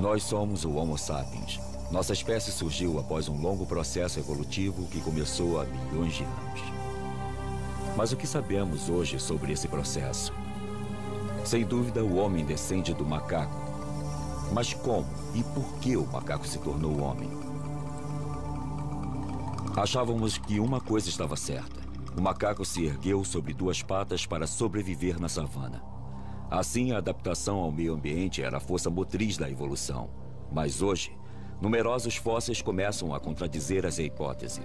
Nós somos o Homo sapiens. Nossa espécie surgiu após um longo processo evolutivo que começou há milhões de anos. Mas o que sabemos hoje sobre esse processo? Sem dúvida, o homem descende do macaco. Mas como e por que o macaco se tornou homem? Achávamos que uma coisa estava certa. O macaco se ergueu sobre duas patas para sobreviver na savana. Assim, a adaptação ao meio ambiente era a força motriz da evolução. Mas hoje, numerosos fósseis começam a contradizer essa hipótese.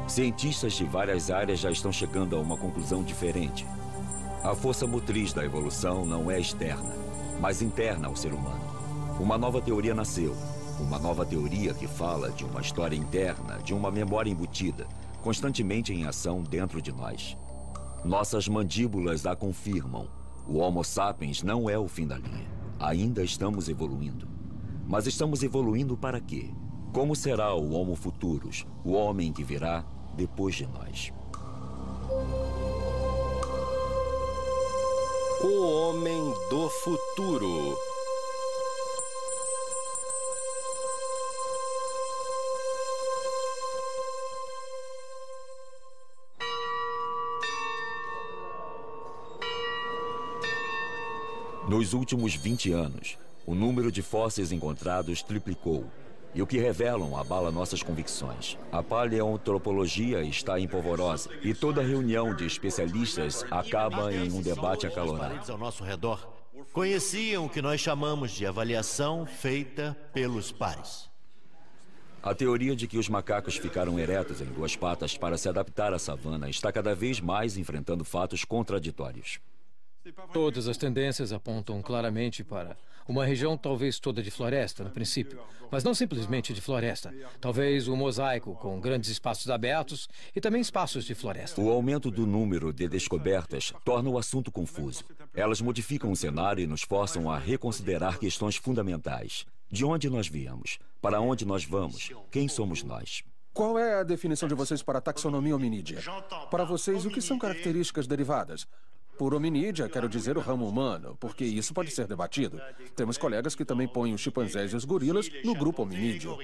Cientistas de várias áreas já estão chegando a uma conclusão diferente. A força motriz da evolução não é externa, mas interna ao ser humano. Uma nova teoria nasceu. Uma nova teoria que fala de uma história interna, de uma memória embutida, constantemente em ação dentro de nós. Nossas mandíbulas a confirmam. O Homo sapiens não é o fim da linha. Ainda estamos evoluindo. Mas estamos evoluindo para quê? Como será o Homo futurus, o homem que virá depois de nós? O homem do futuro. Nos últimos 20 anos, o número de fósseis encontrados triplicou. E o que revelam abala nossas convicções. A paleoantropologia está em polvorosa e toda reunião de especialistas acaba em um debate acalorado. Ao nosso redor conheciam o que nós chamamos de avaliação feita pelos pares. A teoria de que os macacos ficaram eretos em duas patas para se adaptar à savana está cada vez mais enfrentando fatos contraditórios. Todas as tendências apontam claramente para uma região talvez toda de floresta, no princípio, mas não simplesmente de floresta. Talvez um mosaico com grandes espaços abertos e também espaços de floresta. O aumento do número de descobertas torna o assunto confuso. Elas modificam o cenário e nos forçam a reconsiderar questões fundamentais. De onde nós viemos? Para onde nós vamos? Quem somos nós? Qual é a definição de vocês para a taxonomia hominídea? Para vocês, o que são características derivadas? Por hominídea, quero dizer o ramo humano, porque isso pode ser debatido. Temos colegas que também põem os chimpanzés e os gorilas no grupo hominídeo.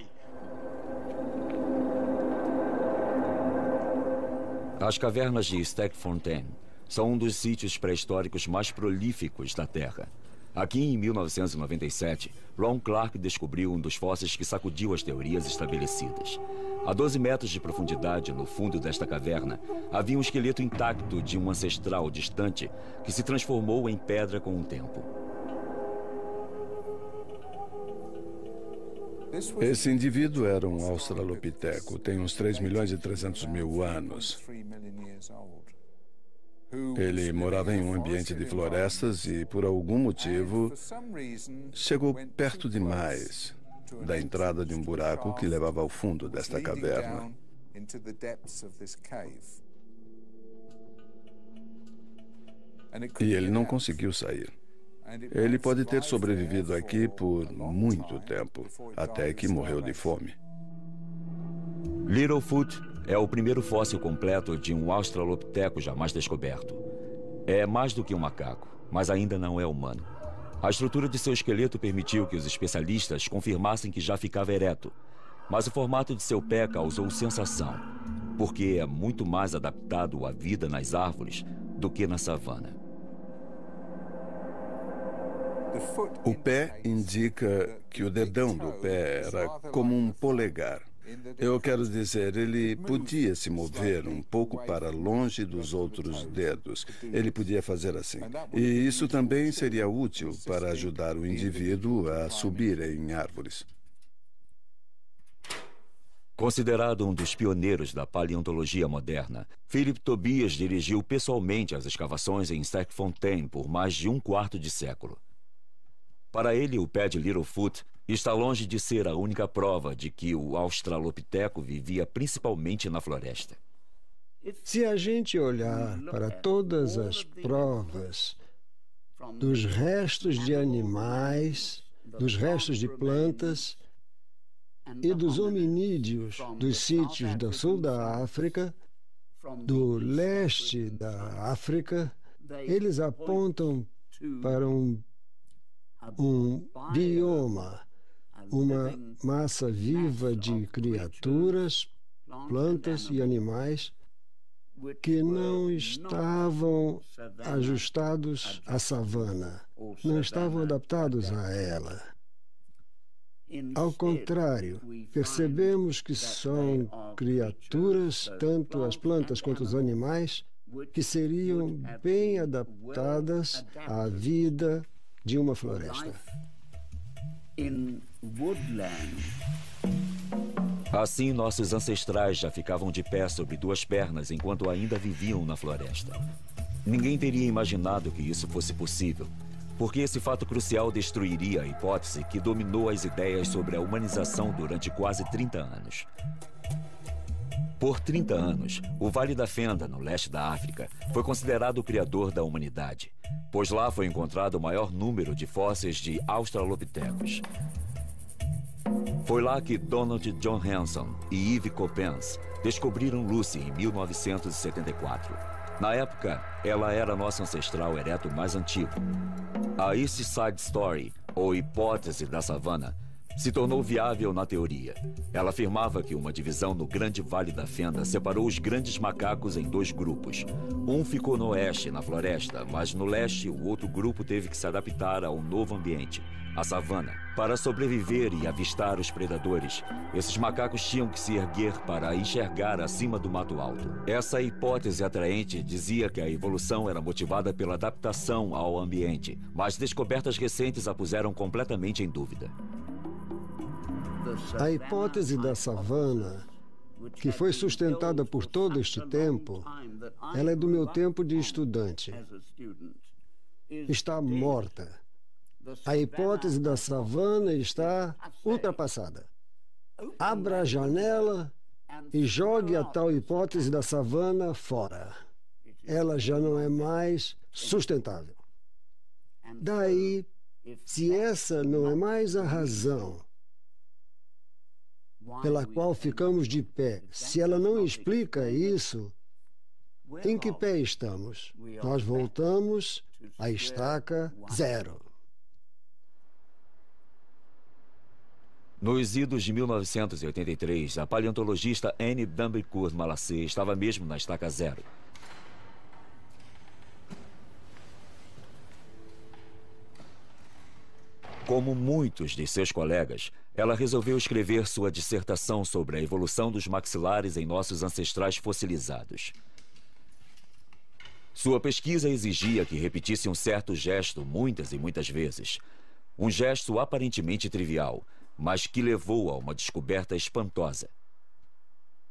As cavernas de Stegfontein são um dos sítios pré-históricos mais prolíficos da Terra. Aqui, em 1997, Ron Clark descobriu um dos fósseis que sacudiu as teorias estabelecidas. A 12 metros de profundidade, no fundo desta caverna, havia um esqueleto intacto de um ancestral distante que se transformou em pedra com o tempo. Esse indivíduo era um australopiteco, tem uns 3.300.000 anos. Ele morava em um ambiente de florestas e, por algum motivo, chegou perto demais da entrada de um buraco que levava ao fundo desta caverna. E ele não conseguiu sair. Ele pode ter sobrevivido aqui por muito tempo, até que morreu de fome. Littlefoot é o primeiro fóssil completo de um australopiteco jamais descoberto. É mais do que um macaco, mas ainda não é humano. A estrutura de seu esqueleto permitiu que os especialistas confirmassem que já ficava ereto, mas o formato de seu pé causou sensação, porque é muito mais adaptado à vida nas árvores do que na savana. O pé indica que o dedão do pé era como um polegar. Eu quero dizer, ele podia se mover um pouco para longe dos outros dedos. Ele podia fazer assim. E isso também seria útil para ajudar o indivíduo a subir em árvores. Considerado um dos pioneiros da paleontologia moderna, Philip Tobias dirigiu pessoalmente as escavações em Stegfontein por mais de um quarto de século. Para ele, o pé de Littlefoot está longe de ser a única prova de que o australopiteco vivia principalmente na floresta. Se a gente olhar para todas as provas dos restos de animais, dos restos de plantas e dos hominídeos dos sítios do sul da África, do leste da África, eles apontam para um bioma uma massa viva de criaturas, plantas e animais que não estavam ajustados à savana, não estavam adaptados a ela. Ao contrário, percebemos que são criaturas, tanto as plantas quanto os animais, que seriam bem adaptadas à vida de uma floresta. Assim, nossos ancestrais já ficavam de pé sobre duas pernas enquanto ainda viviam na floresta. Ninguém teria imaginado que isso fosse possível, porque esse fato crucial destruiria a hipótese que dominou as ideias sobre a humanização durante quase 30 anos. Por 30 anos, o Vale da Fenda, no leste da África, foi considerado o criador da humanidade, pois lá foi encontrado o maior número de fósseis de australopitecos. Foi lá que Donald John Hanson e Yves Coppens descobriram Lucy em 1974. Na época, ela era nosso ancestral ereto mais antigo. A East Side Story, ou hipótese da savana, se tornou viável na teoria. Ela afirmava que uma divisão no Grande Vale da Fenda separou os grandes macacos em dois grupos. Um ficou no oeste, na floresta, mas no leste o outro grupo teve que se adaptar ao novo ambiente, a savana. Para sobreviver e avistar os predadores, esses macacos tinham que se erguer para enxergar acima do mato alto. Essa hipótese atraente dizia que a evolução era motivada pela adaptação ao ambiente, mas descobertas recentes a puseram completamente em dúvida. A hipótese da savana, que foi sustentada por todo este tempo, ela é do meu tempo de estudante. Está morta. A hipótese da savana está ultrapassada. Abra a janela e jogue a tal hipótese da savana fora. Ela já não é mais sustentável. Daí, se essa não é mais a razão pela qual ficamos de pé, se ela não explica isso, em que pé estamos? Nós voltamos à estaca zero. Nos idos de 1983, a paleontologista Anne Dambricourt Malassé estava mesmo na estaca zero. Como muitos de seus colegas, ela resolveu escrever sua dissertação sobre a evolução dos maxilares em nossos ancestrais fossilizados. Sua pesquisa exigia que repetisse um certo gesto muitas e muitas vezes. Um gesto aparentemente trivial, mas que levou a uma descoberta espantosa.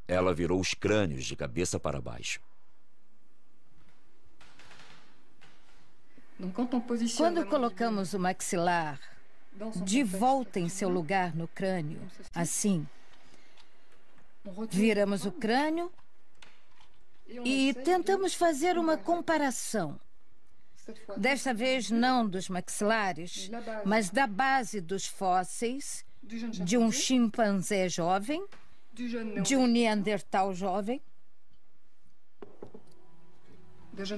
Ela virou os crânios de cabeça para baixo. Quando colocamos o maxilar de volta em seu lugar no crânio, assim, viramos o crânio e tentamos fazer uma comparação. Desta vez não dos maxilares, mas da base dos fósseis de um chimpanzé jovem, de um neandertal jovem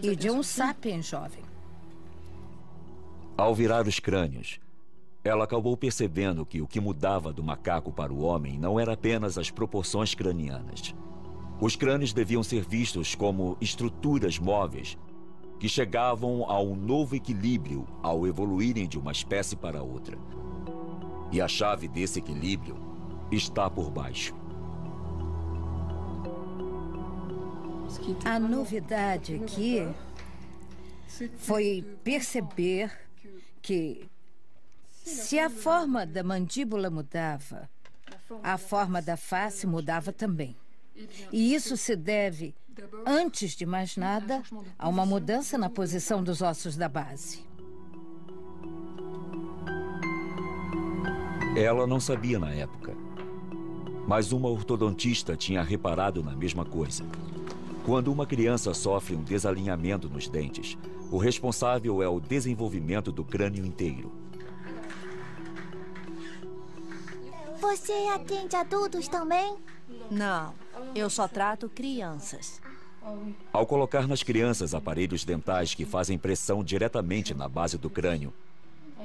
e de um sapiens jovem. Ao virar os crânios, ela acabou percebendo que o que mudava do macaco para o homem não era apenas as proporções cranianas. Os crânios deviam ser vistos como estruturas móveis que chegavam a um novo equilíbrio ao evoluírem de uma espécie para outra. E a chave desse equilíbrio está por baixo. A novidade aqui foi perceber que, se a forma da mandíbula mudava, a forma da face mudava também. E isso se deve, antes de mais nada, a uma mudança na posição dos ossos da base. Ela não sabia na época, mas uma ortodontista tinha reparado na mesma coisa. Quando uma criança sofre um desalinhamento nos dentes, o responsável é o desenvolvimento do crânio inteiro. Você atende adultos também? Não, eu só trato crianças. Ao colocar nas crianças aparelhos dentais que fazem pressão diretamente na base do crânio,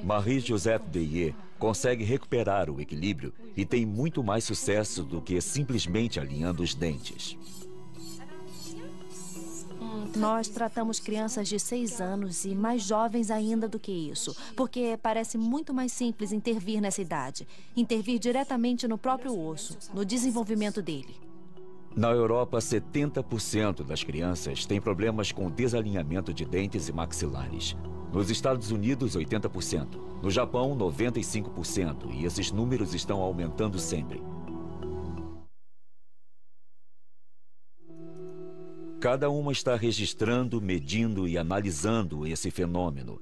Marie-Joseph Deyer consegue recuperar o equilíbrio e tem muito mais sucesso do que simplesmente alinhando os dentes. Nós tratamos crianças de 6 anos e mais jovens ainda do que isso, porque parece muito mais simples intervir nessa idade. Intervir diretamente no próprio osso, no desenvolvimento dele. Na Europa, 70% das crianças têm problemas com desalinhamento de dentes e maxilares. Nos Estados Unidos, 80%. No Japão, 95%. E esses números estão aumentando sempre. Cada uma está registrando, medindo e analisando esse fenômeno.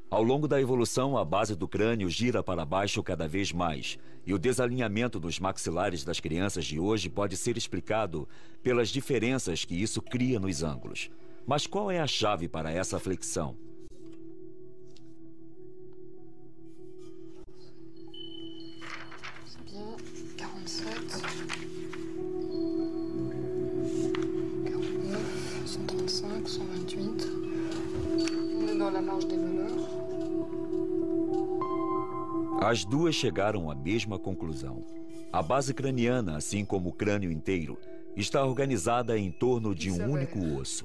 Ao longo da evolução, a base do crânio gira para baixo cada vez mais, e o desalinhamento dos maxilares das crianças de hoje pode ser explicado pelas diferenças que isso cria nos ângulos. Mas qual é a chave para essa flexão? As duas chegaram à mesma conclusão. A base craniana, assim como o crânio inteiro, está organizada em torno de um único osso,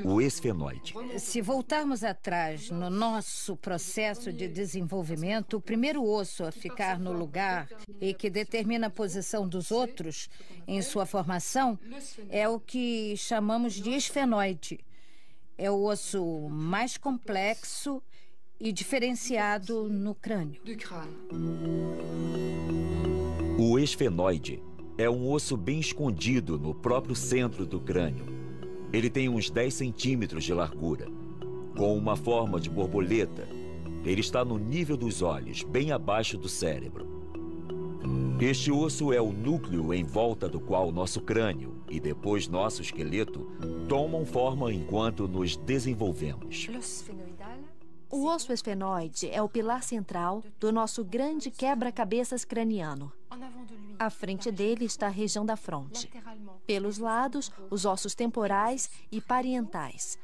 o esfenoide. Se voltarmos atrás no nosso processo de desenvolvimento, o primeiro osso a ficar no lugar e que determina a posição dos outros em sua formação é o que chamamos de esfenoide. É o osso mais complexo e diferenciado no crânio. O esfenoide é um osso bem escondido no próprio centro do crânio. Ele tem uns 10 centímetros de largura, com uma forma de borboleta. Ele está no nível dos olhos, bem abaixo do cérebro. Este osso é o núcleo em volta do qual nosso crânio e depois nosso esqueleto tomam forma enquanto nos desenvolvemos. O osso esfenoide é o pilar central do nosso grande quebra-cabeças craniano. À frente dele está a região da fronte. Pelos lados, os ossos temporais e parietais.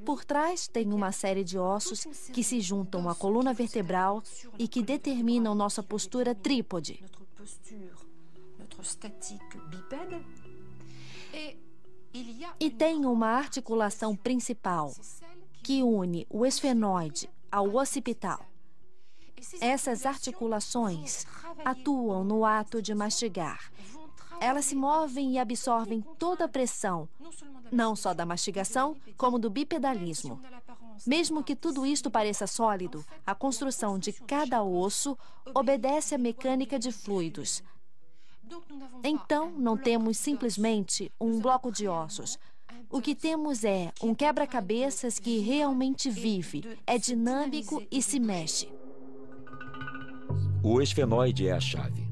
Por trás, tem uma série de ossos que se juntam à coluna vertebral e que determinam nossa postura trípode. E tem uma articulação principal que une o esfenoide ao occipital. Essas articulações atuam no ato de mastigar. Elas se movem e absorvem toda a pressão, não só da mastigação, como do bipedalismo. Mesmo que tudo isto pareça sólido, a construção de cada osso obedece à mecânica de fluidos. Então, não temos simplesmente um bloco de ossos. O que temos é um quebra-cabeças que realmente vive, é dinâmico e se mexe. O esfenoide é a chave.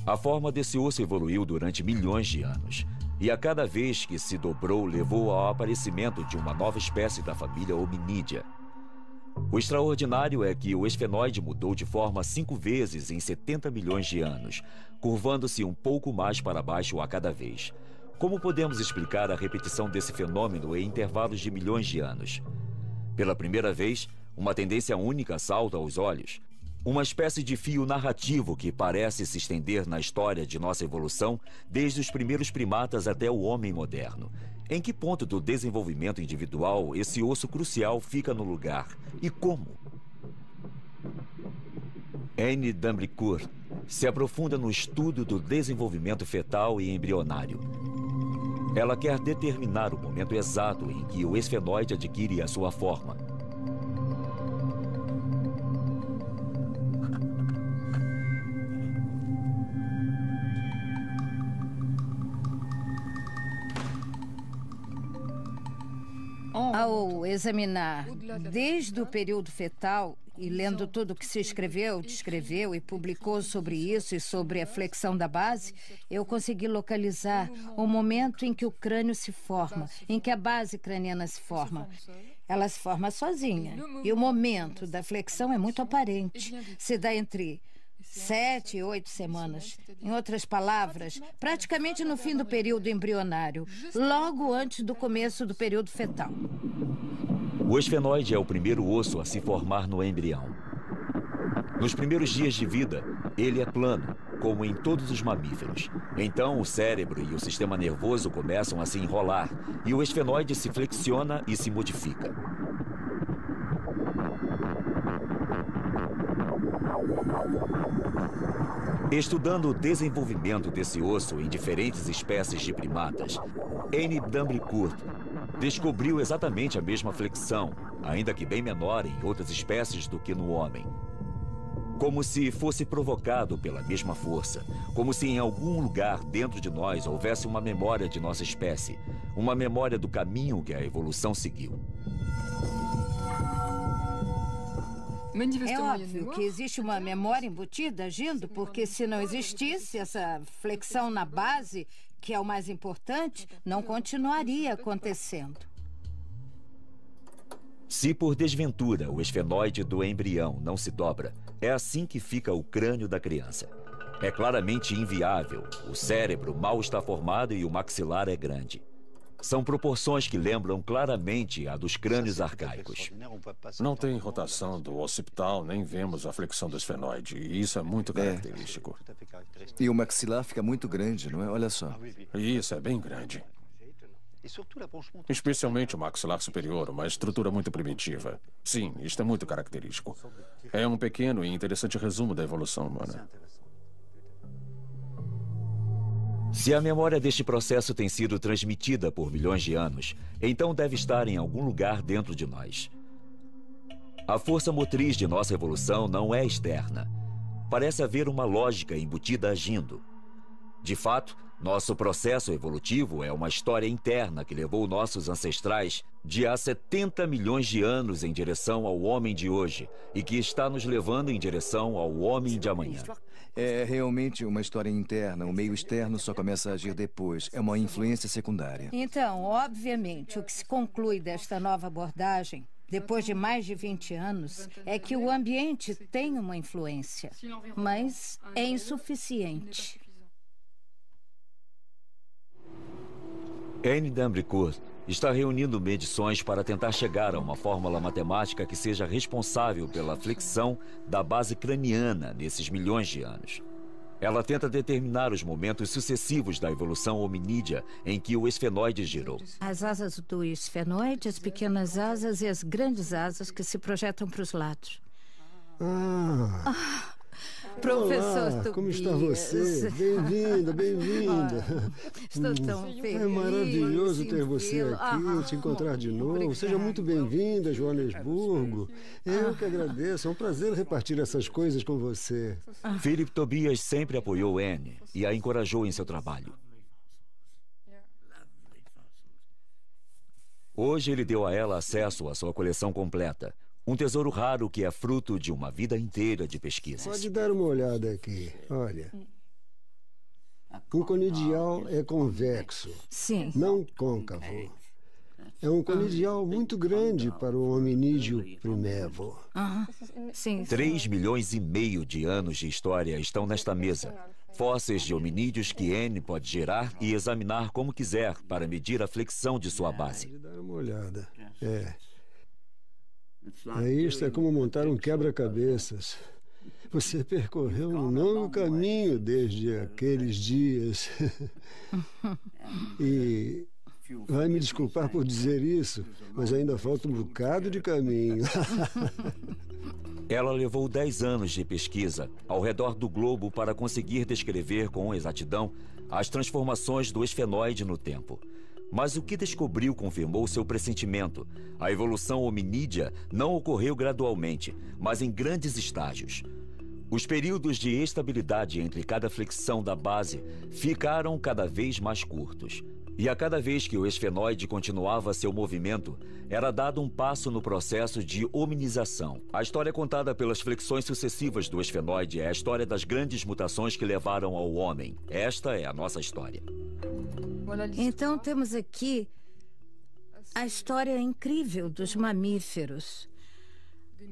A forma desse osso evoluiu durante milhões de anos. E a cada vez que se dobrou, levou ao aparecimento de uma nova espécie da família hominídea. O extraordinário é que o esfenoide mudou de forma 5 vezes em 70 milhões de anos, curvando-se um pouco mais para baixo a cada vez. Como podemos explicar a repetição desse fenômeno em intervalos de milhões de anos? Pela primeira vez, uma tendência única salta aos olhos. Uma espécie de fio narrativo que parece se estender na história de nossa evolução, desde os primeiros primatas até o homem moderno. Em que ponto do desenvolvimento individual esse osso crucial fica no lugar? E como? Anne d'Ambricourt se aprofunda no estudo do desenvolvimento fetal e embrionário. Ela quer determinar o momento exato em que o esfenoide adquire a sua forma. Ao examinar desde o período fetal e lendo tudo o que se escreveu, descreveu e publicou sobre isso e sobre a flexão da base, eu consegui localizar o momento em que o crânio se forma, em que a base craniana se forma. Ela se forma sozinha e o momento da flexão é muito aparente. Se dá entre 7 e 8 semanas. Em outras palavras, praticamente no fim do período embrionário, logo antes do começo do período fetal. O esfenoide é o primeiro osso a se formar no embrião. Nos primeiros dias de vida, ele é plano, como em todos os mamíferos. Então, o cérebro e o sistema nervoso começam a se enrolar e o esfenoide se flexiona e se modifica. Estudando o desenvolvimento desse osso em diferentes espécies de primatas, Annie Dumbricourt descobriu exatamente a mesma flexão, ainda que bem menor em outras espécies do que no homem. Como se fosse provocado pela mesma força, como se em algum lugar dentro de nós houvesse uma memória de nossa espécie, uma memória do caminho que a evolução seguiu. É óbvio que existe uma memória embutida agindo, porque se não existisse essa flexão na base, que é o mais importante, não continuaria acontecendo. Se por desventura o esfenoide do embrião não se dobra, é assim que fica o crânio da criança. É claramente inviável. O cérebro mal está formado e o maxilar é grande. São proporções que lembram claramente a dos crânios arcaicos. Não tem rotação do occipital, nem vemos a flexão do esfenoide. E isso é muito característico. E o maxilar fica muito grande, não é? Olha só. Isso é bem grande. Especialmente o maxilar superior, uma estrutura muito primitiva. Sim, isto é muito característico. É um pequeno e interessante resumo da evolução humana. Se a memória deste processo tem sido transmitida por milhões de anos, então deve estar em algum lugar dentro de nós. A força motriz de nossa evolução não é externa. Parece haver uma lógica embutida agindo. De fato, nosso processo evolutivo é uma história interna que levou nossos ancestrais de há 70 milhões de anos em direção ao homem de hoje e que está nos levando em direção ao homem de amanhã. É realmente uma história interna. O meio externo só começa a agir depois. É uma influência secundária. Então, obviamente, o que se conclui desta nova abordagem, depois de mais de 20 anos, é que o ambiente tem uma influência, mas é insuficiente. Annie Dumbricourt está reunindo medições para tentar chegar a uma fórmula matemática que seja responsável pela flexão da base craniana nesses milhões de anos. Ela tenta determinar os momentos sucessivos da evolução hominídea em que o esfenoide girou. As asas do esfenoide, as pequenas asas e as grandes asas que se projetam para os lados. Professor Tobias. Como está você? Bem-vinda, bem-vinda. Estou tão feliz. É maravilhoso ter você aqui, te encontrar de novo. Obrigada. Seja muito bem-vinda, Joanesburgo. Eu que agradeço, é um prazer repartir essas coisas com você. Philip Tobias sempre apoiou Annie e a encorajou em seu trabalho. Hoje ele deu a ela acesso à sua coleção completa. Um tesouro raro que é fruto de uma vida inteira de pesquisas. Pode dar uma olhada aqui. Olha. O conidial é convexo. Sim. Não côncavo. É um conidial muito grande para o hominídeo primevo. Sim. 3,5 milhões de anos de história estão nesta mesa. Fósseis de hominídeos que Annie pode gerar e examinar como quiser para medir a flexão de sua base. Pode dar uma olhada. Isto é como montar um quebra-cabeças. Você percorreu um longo caminho desde aqueles dias. E vai me desculpar por dizer isso, mas ainda falta um bocado de caminho. Ela levou 10 anos de pesquisa ao redor do globo para conseguir descrever com exatidão as transformações do esfenoide no tempo. Mas o que descobriu confirmou seu pressentimento. A evolução hominídea não ocorreu gradualmente, mas em grandes estágios. Os períodos de estabilidade entre cada flexão da base ficaram cada vez mais curtos. E a cada vez que o esfenoide continuava seu movimento, era dado um passo no processo de hominização. A história contada pelas flexões sucessivas do esfenoide é a história das grandes mutações que levaram ao homem. Esta é a nossa história. Então temos aqui a história incrível dos mamíferos.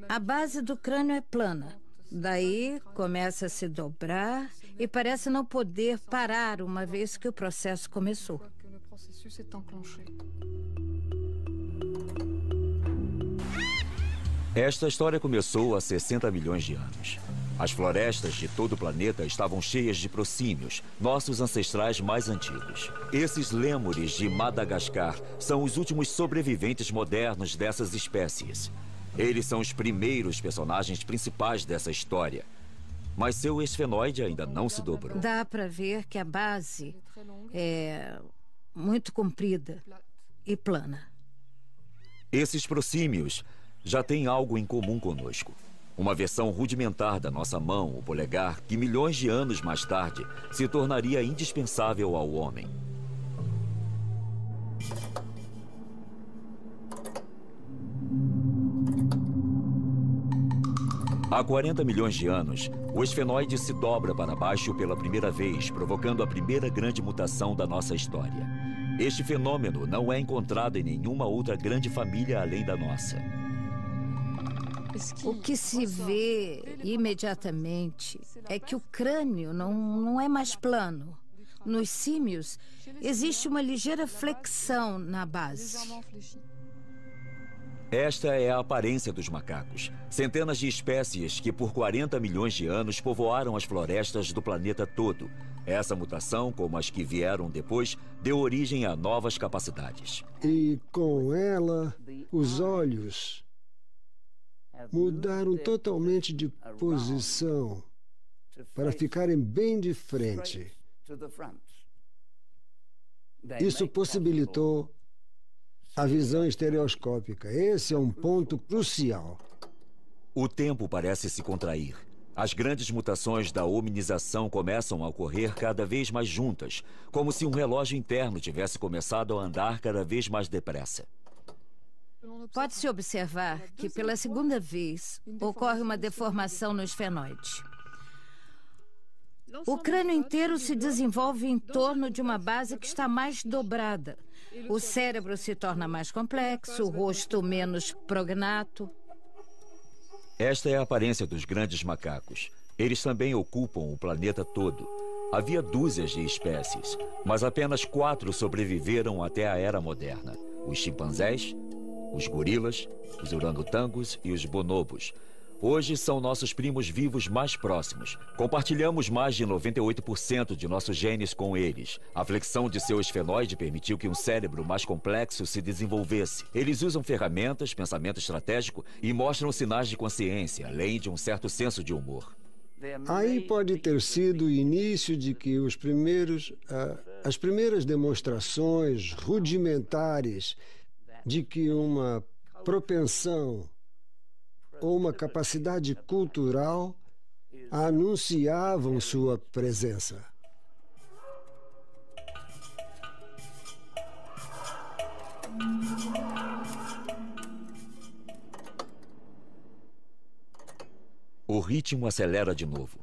A base do crânio é plana. Daí começa a se dobrar e parece não poder parar uma vez que o processo começou. Esta história começou há 60 milhões de anos. As florestas de todo o planeta estavam cheias de proscímios, nossos ancestrais mais antigos. Esses lêmures de Madagascar são os últimos sobreviventes modernos dessas espécies. Eles são os primeiros personagens principais dessa história. Mas seu esfenoide ainda não se dobrou. Dá para ver que a base é muito comprida e plana. Esses proscímios já têm algo em comum conosco. Uma versão rudimentar da nossa mão, o polegar, que milhões de anos mais tarde se tornaria indispensável ao homem. Há 40 milhões de anos, o esfenoide se dobra para baixo pela primeira vez, provocando a primeira grande mutação da nossa história. Este fenômeno não é encontrado em nenhuma outra grande família além da nossa. O que se vê imediatamente é que o crânio não é mais plano. Nos símios, existe uma ligeira flexão na base. Esta é a aparência dos macacos. Centenas de espécies que por 40 milhões de anos povoaram as florestas do planeta todo. Essa mutação, como as que vieram depois, deu origem a novas capacidades. E com ela, os olhos mudaram totalmente de posição para ficarem bem de frente. Isso possibilitou a visão estereoscópica. Esse é um ponto crucial. O tempo parece se contrair. As grandes mutações da hominização começam a ocorrer cada vez mais juntas, como se um relógio interno tivesse começado a andar cada vez mais depressa. Pode-se observar que, pela segunda vez, ocorre uma deformação no esfenoide. O crânio inteiro se desenvolve em torno de uma base que está mais dobrada. O cérebro se torna mais complexo, o rosto menos prognato. Esta é a aparência dos grandes macacos. Eles também ocupam o planeta todo. Havia dúzias de espécies, mas apenas 4 sobreviveram até a era moderna. Os chimpanzés, os gorilas, os orangotangos e os bonobos. Hoje são nossos primos vivos mais próximos. Compartilhamos mais de 98% de nossos genes com eles. A flexão de seu esfenoide permitiu que um cérebro mais complexo se desenvolvesse. Eles usam ferramentas, pensamento estratégico e mostram sinais de consciência, além de um certo senso de humor. Aí pode ter sido o início de que as primeiras demonstrações rudimentares de que uma propensão ou uma capacidade cultural anunciavam sua presença. O ritmo acelera de novo.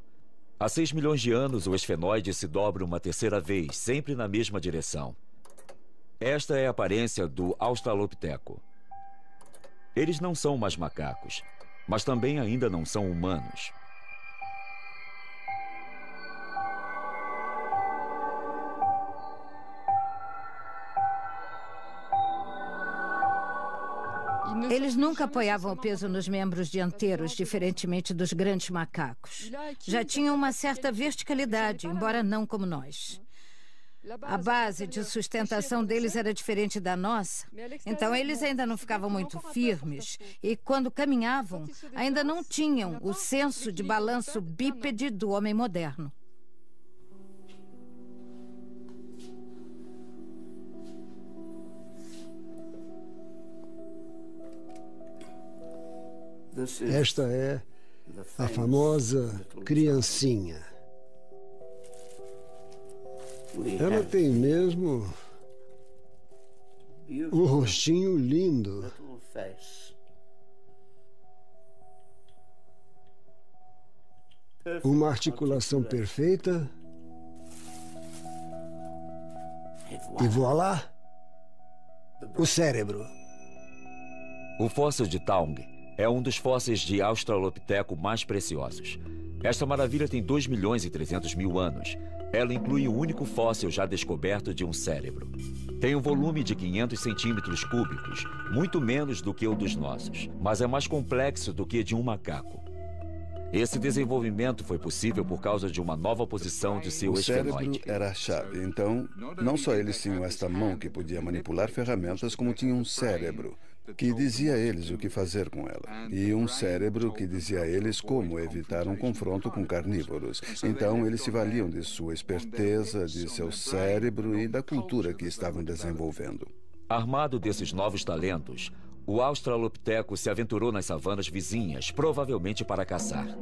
Há 6 milhões de anos, o esfenoide se dobra uma terceira vez, sempre na mesma direção. Esta é a aparência do Australopiteco. Eles não são mais macacos, mas também ainda não são humanos. Eles nunca apoiavam o peso nos membros dianteiros, diferentemente dos grandes macacos. Já tinham uma certa verticalidade, embora não como nós. A base de sustentação deles era diferente da nossa, então eles ainda não ficavam muito firmes e, quando caminhavam, ainda não tinham o senso de balanço bípede do homem moderno. Esta é a famosa criancinha. Ela tem mesmo um rostinho lindo. Uma articulação perfeita. E voilá! O cérebro. O fóssil de Taung é um dos fósseis de Australopiteco mais preciosos. Esta maravilha tem 2.300.000 anos. Ela inclui o único fóssil já descoberto de um cérebro. Tem um volume de 500 centímetros cúbicos, muito menos do que o dos nossos, mas é mais complexo do que de um macaco. Esse desenvolvimento foi possível por causa de uma nova posição de seu O cérebro esfenoide. era a chave. Então, não só eles tinham esta mão que podia manipular ferramentas, como tinham um cérebro que dizia a eles o que fazer com ela. E um cérebro que dizia a eles como evitar um confronto com carnívoros. Então, eles se valiam de sua esperteza, de seu cérebro e da cultura que estavam desenvolvendo. Armado desses novos talentos, o australopiteco se aventurou nas savanas vizinhas, provavelmente para caçar.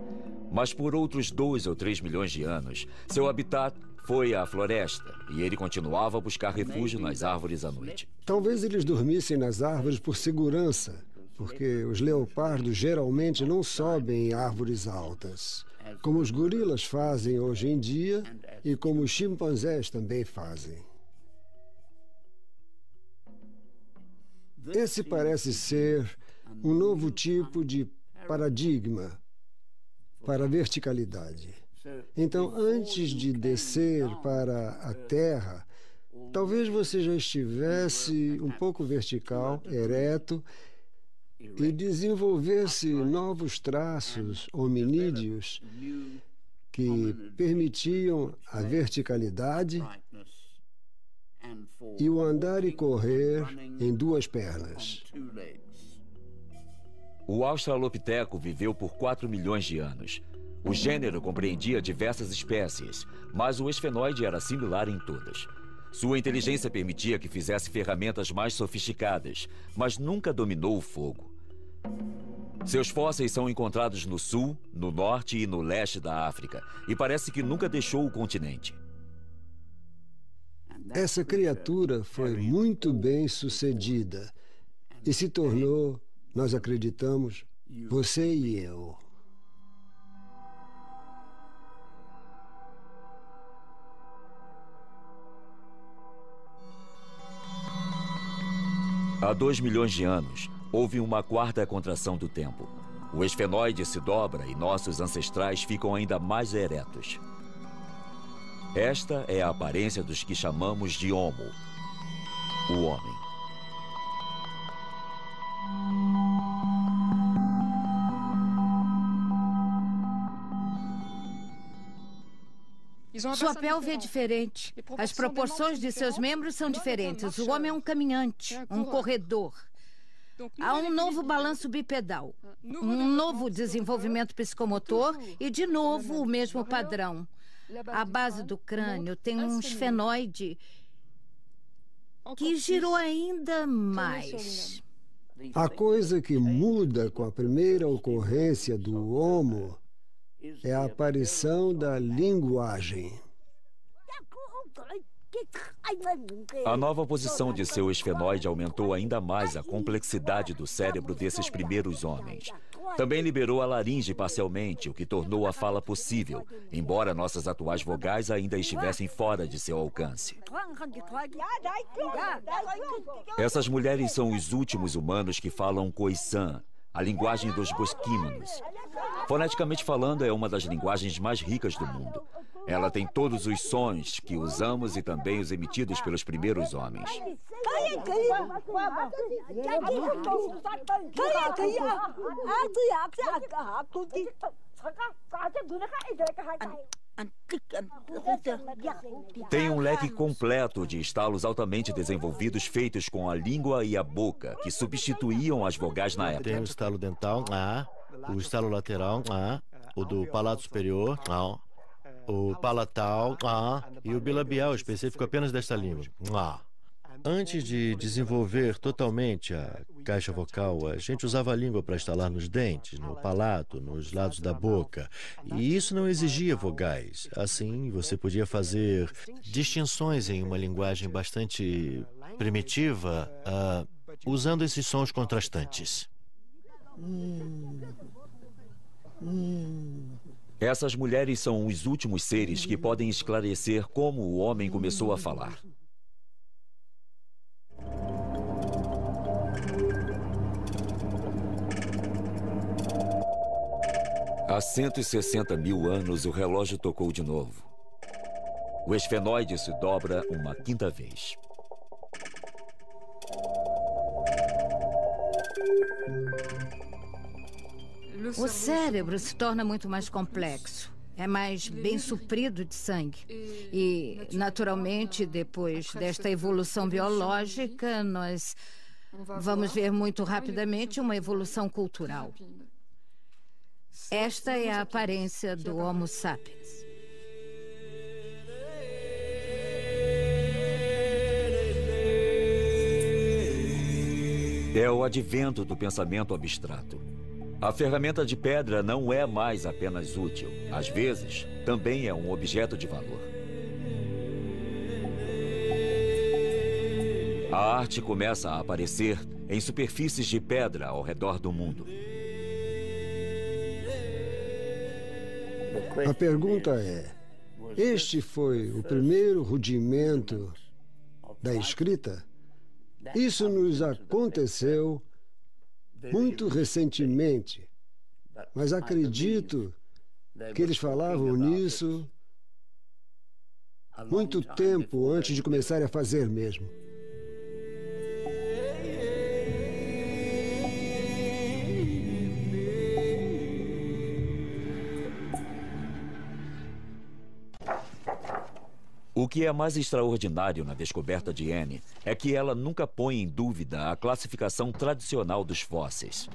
Mas por outros 2 ou 3 milhões de anos, seu habitat foi a floresta e ele continuava a buscar refúgio nas árvores à noite. Talvez eles dormissem nas árvores por segurança, porque os leopardos geralmente não sobem em árvores altas, como os gorilas fazem hoje em dia e como os chimpanzés também fazem. Esse parece ser um novo tipo de paradigma para a verticalidade. Então, antes de descer para a Terra, talvez você já estivesse um pouco vertical, ereto, e desenvolvesse novos traços hominídeos que permitiam a verticalidade e o andar e correr em 2 pernas. O australopiteco viveu por 4 milhões de anos. O gênero compreendia diversas espécies, mas o esfenoide era similar em todas. Sua inteligência permitia que fizesse ferramentas mais sofisticadas, mas nunca dominou o fogo. Seus fósseis são encontrados no sul, no norte e no leste da África, e parece que nunca deixou o continente. Essa criatura foi muito bem sucedida e se tornou, nós acreditamos, você e eu. Há 2 milhões de anos, houve uma 4ª contração do tempo. O esfenoide se dobra e nossos ancestrais ficam ainda mais eretos. Esta é a aparência dos que chamamos de Homo, o homem. Sua pelve é diferente. As proporções de seus membros são diferentes. O homem é um caminhante, um corredor. Há um novo balanço bipedal, um novo desenvolvimento psicomotor e, de novo, o mesmo padrão. A base do crânio tem um esfenoide que girou ainda mais. A coisa que muda com a primeira ocorrência do Homo é a aparição da linguagem. A nova posição de seu esfenoide aumentou ainda mais a complexidade do cérebro desses primeiros homens. Também liberou a laringe parcialmente, o que tornou a fala possível, embora nossas atuais vogais ainda estivessem fora de seu alcance. Essas mulheres são os últimos humanos que falam Khoisan, a linguagem dos bosquímanos. Foneticamente falando, é uma das linguagens mais ricas do mundo. Ela tem todos os sons que usamos e também os emitidos pelos primeiros homens. Tem um leque completo de estalos altamente desenvolvidos feitos com a língua e a boca, que substituíam as vogais na época. Tem o estalo dental, o estalo lateral, o do palato superior, o palatal, e o bilabial específico apenas desta língua. Antes de desenvolver totalmente a caixa vocal, a gente usava a língua para estalar nos dentes, no palato, nos lados da boca. E isso não exigia vogais. Assim, você podia fazer distinções em uma linguagem bastante primitiva, usando esses sons contrastantes. Essas mulheres são os últimos seres que podem esclarecer como o homem começou a falar. Há 160 mil anos, o relógio tocou de novo. O esfenoide se dobra uma 5ª vez. O cérebro se torna muito mais complexo. É mais bem suprido de sangue. E, naturalmente, depois desta evolução biológica, nós vamos ver muito rapidamente uma evolução cultural. Esta é a aparência do Homo sapiens. É o advento do pensamento abstrato. A ferramenta de pedra não é mais apenas útil. Às vezes, também é um objeto de valor. A arte começa a aparecer em superfícies de pedra ao redor do mundo. A pergunta é: este foi o primeiro rudimento da escrita? Isso nos aconteceu muito recentemente, mas acredito que eles falavam nisso muito tempo antes de começarem a fazer mesmo. O que é mais extraordinário na descoberta de Anne é que ela nunca põe em dúvida a classificação tradicional dos fósseis.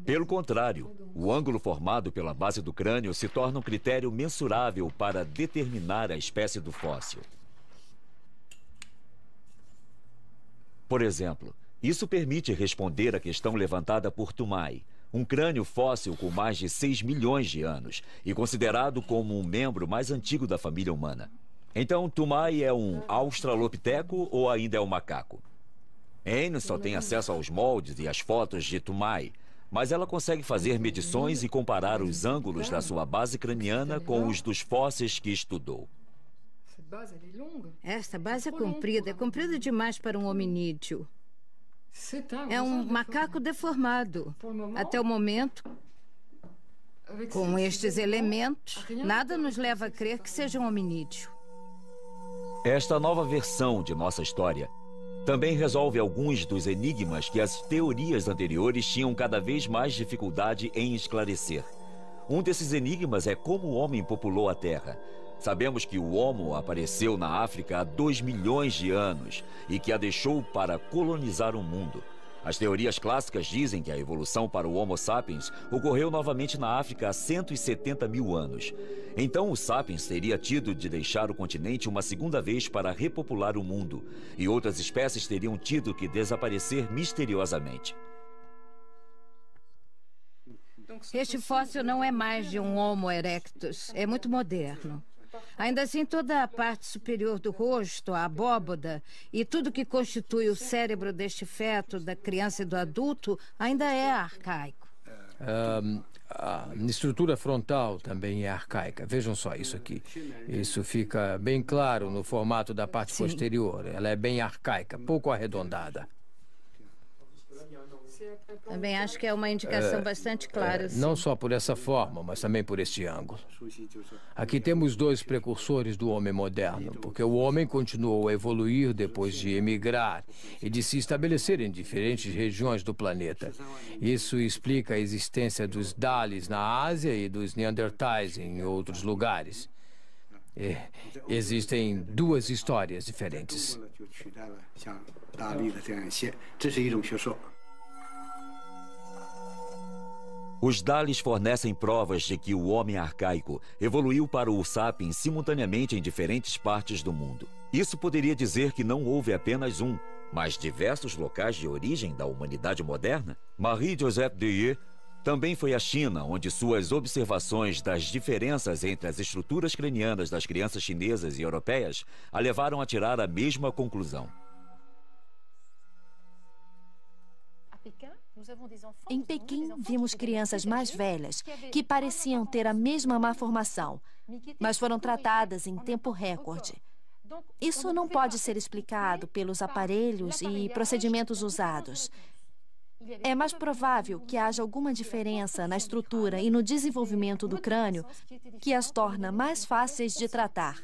Pelo contrário, o ângulo formado pela base do crânio se torna um critério mensurável para determinar a espécie do fóssil. Por exemplo, isso permite responder à questão levantada por Toumai, um crânio fóssil com mais de 6 milhões de anos e considerado como um membro mais antigo da família humana. Então, Toumai é um australopiteco ou ainda é um macaco? Anne só tem acesso aos moldes e às fotos de Toumai, mas ela consegue fazer medições e comparar os ângulos da sua base craniana com os dos fósseis que estudou. Esta base é comprida demais para um hominídeo. É um macaco deformado. Até o momento, com estes elementos, nada nos leva a crer que seja um hominídeo. Esta nova versão de nossa história também resolve alguns dos enigmas que as teorias anteriores tinham cada vez mais dificuldade em esclarecer. Um desses enigmas é como o homem populou a Terra. Sabemos que o Homo apareceu na África há 2 milhões de anos e que a deixou para colonizar o mundo. As teorias clássicas dizem que a evolução para o Homo sapiens ocorreu novamente na África há 170 mil anos. Então o sapiens teria tido de deixar o continente uma segunda vez para repopular o mundo, e outras espécies teriam tido que desaparecer misteriosamente. Este fóssil não é mais de um Homo erectus, é muito moderno. Ainda assim, toda a parte superior do rosto, a abóboda e tudo que constitui o cérebro deste feto, da criança e do adulto, ainda é arcaico. A estrutura frontal também é arcaica. Vejam só isso aqui. Isso fica bem claro no formato da parte posterior. Ela é bem arcaica, pouco arredondada. Também acho que é uma indicação bastante clara. Não só por essa forma, mas também por este ângulo. Aqui temos 2 precursores do homem moderno, porque o homem continuou a evoluir depois de emigrar e de se estabelecer em diferentes regiões do planeta. Isso explica a existência dos Dalis na Ásia e dos Neandertais em outros lugares. Existem 2 histórias diferentes. Os Dalis fornecem provas de que o homem arcaico evoluiu para o sapiens simultaneamente em diferentes partes do mundo. Isso poderia dizer que não houve apenas um, mas diversos locais de origem da humanidade moderna. Marie-Joseph Deye também foi à China, onde suas observações das diferenças entre as estruturas cranianas das crianças chinesas e europeias a levaram a tirar a mesma conclusão. Em Pequim, vimos crianças mais velhas que pareciam ter a mesma malformação, mas foram tratadas em tempo recorde. Isso não pode ser explicado pelos aparelhos e procedimentos usados. É mais provável que haja alguma diferença na estrutura e no desenvolvimento do crânio que as torna mais fáceis de tratar.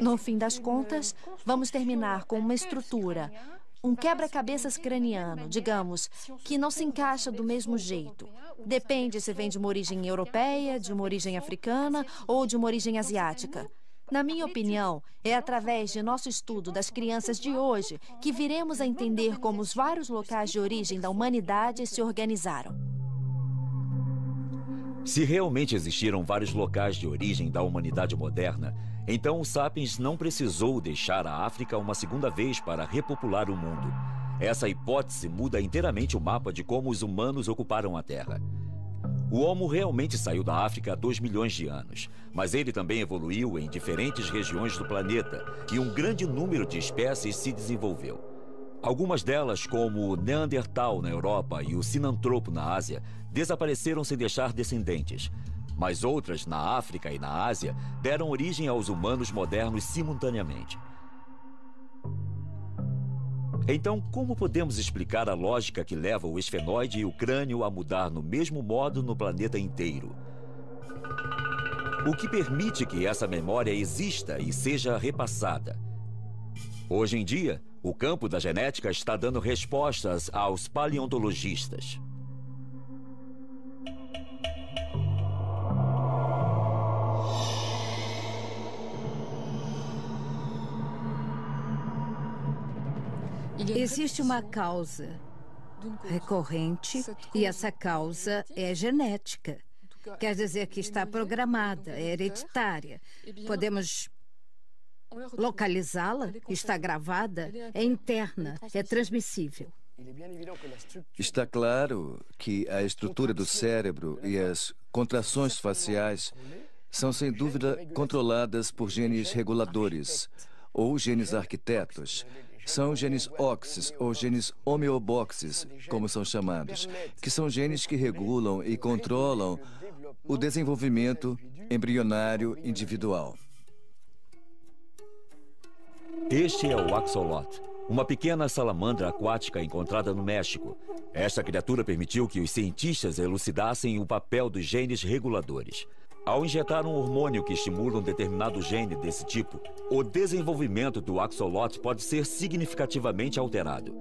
No fim das contas, vamos terminar com uma estrutura, um quebra-cabeças craniano, digamos, que não se encaixa do mesmo jeito. Depende se vem de uma origem europeia, de uma origem africana ou de uma origem asiática. Na minha opinião, é através de nosso estudo das crianças de hoje que viremos a entender como os vários locais de origem da humanidade se organizaram. Se realmente existiram vários locais de origem da humanidade moderna, então o Sapiens não precisou deixar a África uma segunda vez para repopular o mundo. Essa hipótese muda inteiramente o mapa de como os humanos ocuparam a Terra. O Homo realmente saiu da África há 2 milhões de anos, mas ele também evoluiu em diferentes regiões do planeta e um grande número de espécies se desenvolveu. Algumas delas, como o Neandertal na Europa e o Sinantropo na Ásia, desapareceram sem deixar descendentes. Mas outras, na África e na Ásia, deram origem aos humanos modernos simultaneamente. Então, como podemos explicar a lógica que leva o esfenoide e o crânio a mudar no mesmo modo no planeta inteiro? O que permite que essa memória exista e seja repassada? Hoje em dia, o campo da genética está dando respostas aos paleontologistas. Existe uma causa recorrente e essa causa é genética. Quer dizer que está programada, é hereditária. Podemos localizá-la, está gravada, é interna, é transmissível. Está claro que a estrutura do cérebro e as contrações faciais são, sem dúvida, controladas por genes reguladores ou genes arquitetos. São genes OXs ou genes homeoboxes, como são chamados, que são genes que regulam e controlam o desenvolvimento embrionário individual. Este é o axolot, uma pequena salamandra aquática encontrada no México. Esta criatura permitiu que os cientistas elucidassem o papel dos genes reguladores. Ao injetar um hormônio que estimula um determinado gene desse tipo, o desenvolvimento do axolot pode ser significativamente alterado.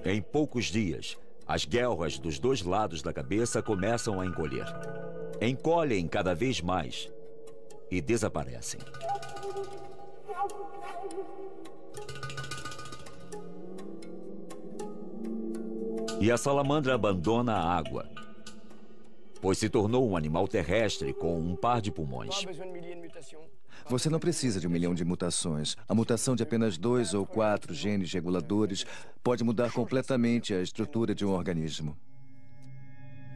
Em poucos dias, as guelras dos 2 lados da cabeça começam a encolher. Encolhem cada vez mais e desaparecem. E a salamandra abandona a água, pois se tornou um animal terrestre com um par de pulmões. Você não precisa de 1 milhão de mutações. A mutação de apenas 2 ou 4 genes reguladores pode mudar completamente a estrutura de um organismo.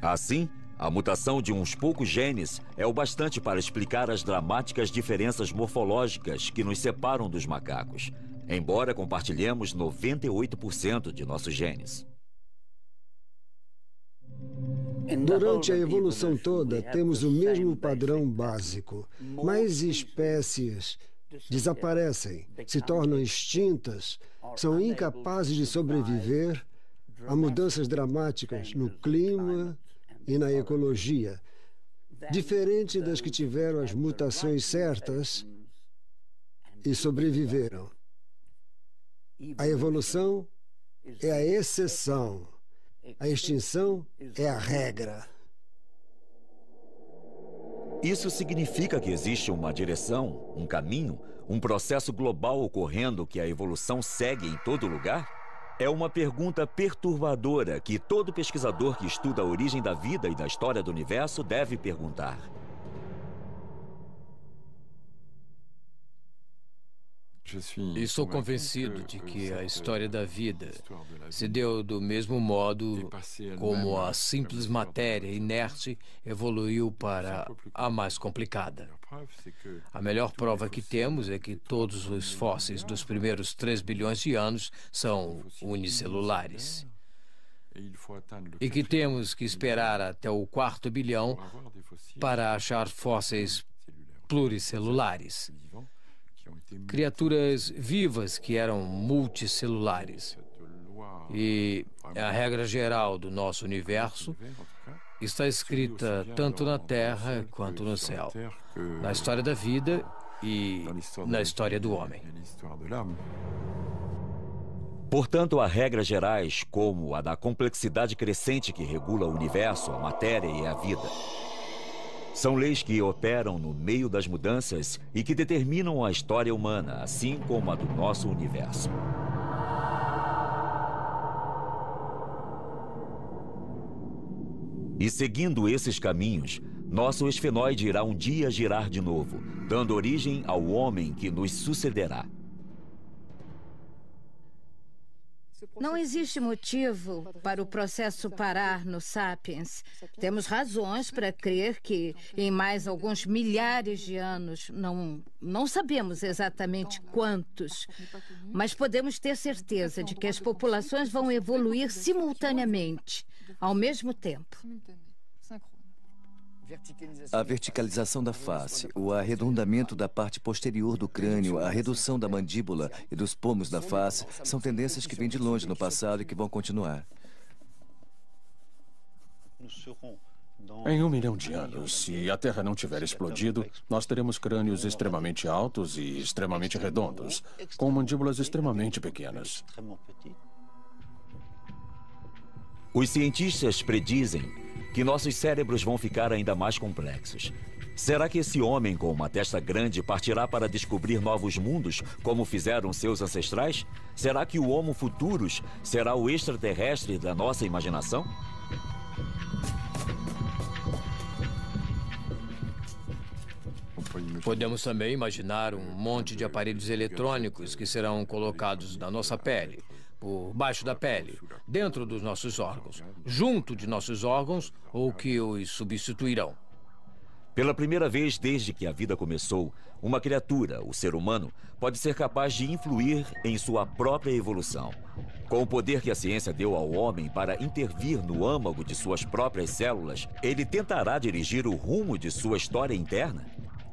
Assim, a mutação de uns poucos genes é o bastante para explicar as dramáticas diferenças morfológicas que nos separam dos macacos, embora compartilhemos 98% de nossos genes. Durante a evolução toda, temos o mesmo padrão básico. Mais espécies desaparecem, se tornam extintas, são incapazes de sobreviver a mudanças dramáticas no clima e na ecologia, diferente das que tiveram as mutações certas e sobreviveram. A evolução é a exceção. A extinção é a regra. Isso significa que existe uma direção, um caminho, um processo global ocorrendo que a evolução segue em todo lugar? É uma pergunta perturbadora que todo pesquisador que estuda a origem da vida e da história do universo deve perguntar. E sou convencido de que a história da vida se deu do mesmo modo como a simples matéria inerte evoluiu para a mais complicada. A melhor prova que temos é que todos os fósseis dos primeiros 3 bilhões de anos são unicelulares. E que temos que esperar até o 4º bilhão para achar fósseis pluricelulares. Criaturas vivas que eram multicelulares. E a regra geral do nosso universo está escrita tanto na terra quanto no céu, na história da vida e na história do homem. Portanto, há regras gerais, como a da complexidade crescente que regula o universo, a matéria e a vida. São leis que operam no meio das mudanças e que determinam a história humana, assim como a do nosso universo. E seguindo esses caminhos, nosso esfenoide irá um dia girar de novo, dando origem ao homem que nos sucederá. Não existe motivo para o processo parar no Sapiens. Temos razões para crer que, em mais alguns milhares de anos, não sabemos exatamente quantos, mas podemos ter certeza de que as populações vão evoluir simultaneamente, ao mesmo tempo. A verticalização da face, o arredondamento da parte posterior do crânio, a redução da mandíbula e dos pomos da face são tendências que vêm de longe no passado e que vão continuar. Em 1 milhão de anos, se a Terra não tiver explodido, nós teremos crânios extremamente altos e extremamente redondos, com mandíbulas extremamente pequenas. Os cientistas predizem que nossos cérebros vão ficar ainda mais complexos. Será que esse homem com uma testa grande partirá para descobrir novos mundos, como fizeram seus ancestrais? Será que o Homo Futurus será o extraterrestre da nossa imaginação? Podemos também imaginar um monte de aparelhos eletrônicos que serão colocados na nossa pele, por baixo da pele, dentro dos nossos órgãos, junto de nossos órgãos ou que os substituirão. Pela primeira vez desde que a vida começou, uma criatura, o ser humano, pode ser capaz de influir em sua própria evolução. Com o poder que a ciência deu ao homem para intervir no âmago de suas próprias células, ele tentará dirigir o rumo de sua história interna?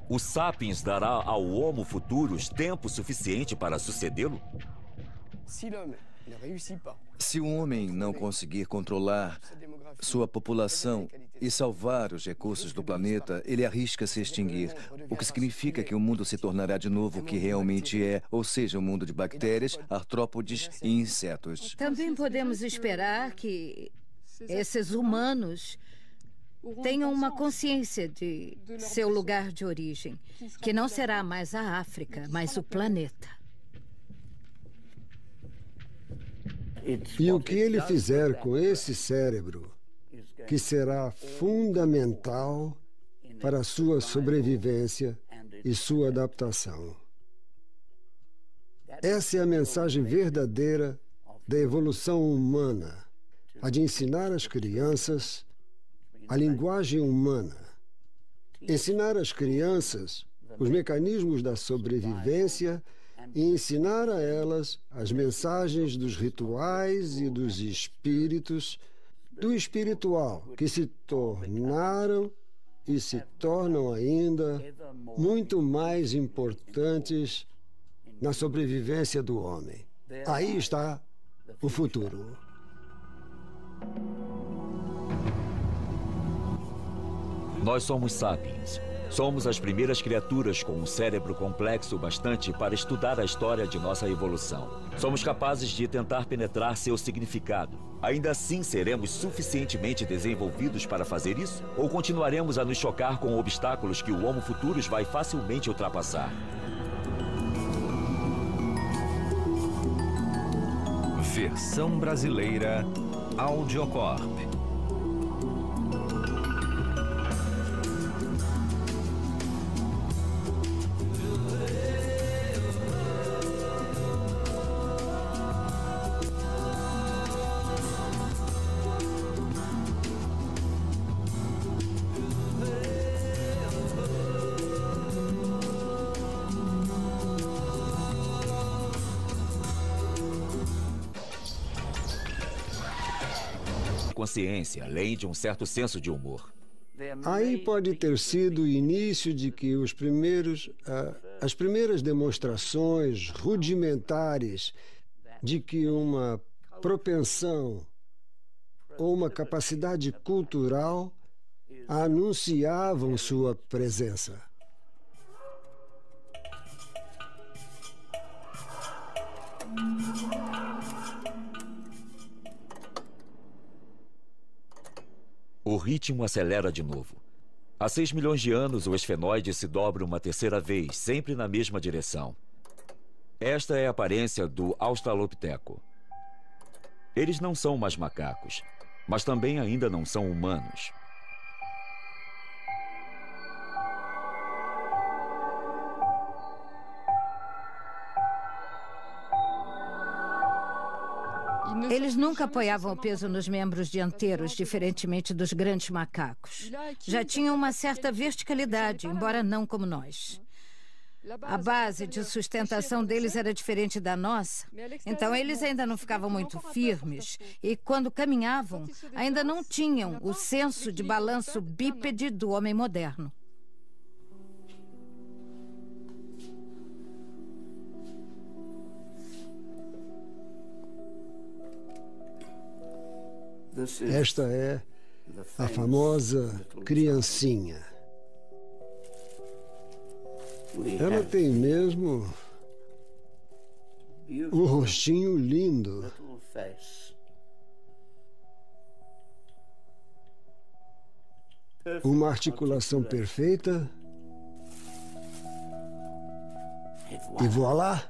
O Sapiens dará ao Homo Futurus tempo suficiente para sucedê-lo? Se o homem não conseguir controlar sua população e salvar os recursos do planeta, ele arrisca se extinguir, o que significa que o mundo se tornará de novo o que realmente é, ou seja, um mundo de bactérias, artrópodes e insetos. Também podemos esperar que esses humanos tenham uma consciência de seu lugar de origem, que não será mais a África, mas o planeta. E o que ele fizer com esse cérebro, que será fundamental para a sua sobrevivência e sua adaptação. Essa é a mensagem verdadeira da evolução humana, a de ensinar às crianças a linguagem humana, ensinar às crianças os mecanismos da sobrevivência e ensinar a elas as mensagens dos rituais e dos espíritos, do espiritual, que se tornaram e se tornam ainda muito mais importantes na sobrevivência do homem. Aí está o futuro. Nós somos sapiens. Somos as primeiras criaturas com um cérebro complexo bastante para estudar a história de nossa evolução. Somos capazes de tentar penetrar seu significado. Ainda assim, seremos suficientemente desenvolvidos para fazer isso? Ou continuaremos a nos chocar com obstáculos que o Homo Futurus vai facilmente ultrapassar? Versão brasileira Audiocorp. Consciência, além de um certo senso de humor. Aí pode ter sido o início de que as primeiras demonstrações rudimentares de que uma propensão ou uma capacidade cultural anunciavam sua presença. O ritmo acelera de novo. Há 6 milhões de anos, o esfenoide se dobra uma terceira vez, sempre na mesma direção. Esta é a aparência do Australopiteco. Eles não são mais macacos, mas também ainda não são humanos. Eles nunca apoiavam o peso nos membros dianteiros, diferentemente dos grandes macacos. Já tinham uma certa verticalidade, embora não como nós. A base de sustentação deles era diferente da nossa, então eles ainda não ficavam muito firmes e, quando caminhavam, ainda não tinham o senso de balanço bípede do homem moderno. Esta é a famosa criancinha. Ela tem mesmo um rostinho lindo. Uma articulação perfeita. E voilá!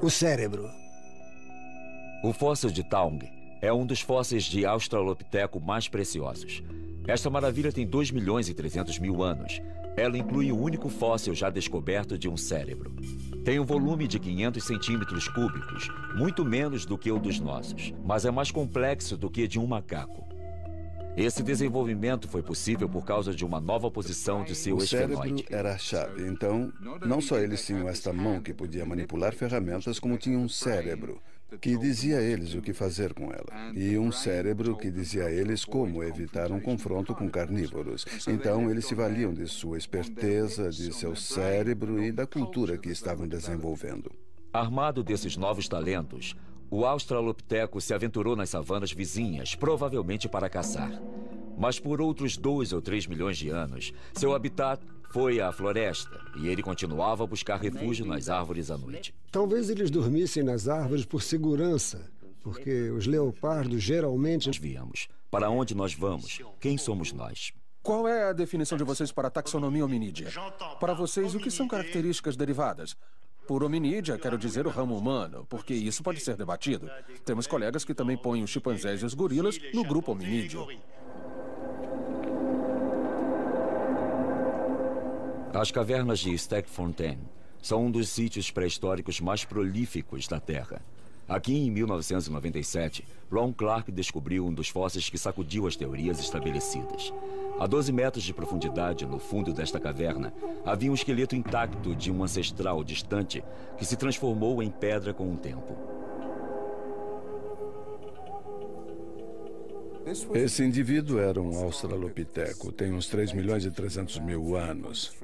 O cérebro. O fóssil de Taung é um dos fósseis de Australopiteco mais preciosos. Esta maravilha tem 2.300.000 anos. Ela inclui o único fóssil já descoberto de um cérebro. Tem um volume de 500 centímetros cúbicos, muito menos do que o dos nossos, mas é mais complexo do que de um macaco. Esse desenvolvimento foi possível por causa de uma nova posição de seu esfenoide. O cérebro era a chave. Então, não só eles tinham esta mão que podia manipular ferramentas, como tinham um cérebro que dizia a eles o que fazer com ela. E um cérebro que dizia a eles como evitar um confronto com carnívoros. Então, eles se valiam de sua esperteza, de seu cérebro e da cultura que estavam desenvolvendo. Armado desses novos talentos, o Australopiteco se aventurou nas savanas vizinhas, provavelmente para caçar. Mas por outros 2 ou 3 milhões de anos, seu habitat foi a floresta e ele continuava a buscar refúgio nas árvores à noite. Talvez eles dormissem nas árvores por segurança, porque os leopardos geralmente... Nós viemos. Para onde nós vamos? Quem somos nós? Qual é a definição de vocês para a taxonomia hominídea? Para vocês, o que são características derivadas? Por hominídea, quero dizer o ramo humano, porque isso pode ser debatido. Temos colegas que também põem os chimpanzés e os gorilas no grupo hominídeo. As cavernas de Stegfontein são um dos sítios pré-históricos mais prolíficos da Terra. Aqui, em 1997, Ron Clark descobriu um dos fósseis que sacudiu as teorias estabelecidas. A 12 metros de profundidade, no fundo desta caverna, havia um esqueleto intacto de um ancestral distante que se transformou em pedra com o tempo. Esse indivíduo era um Australopiteco, tem uns 3.300.000 anos.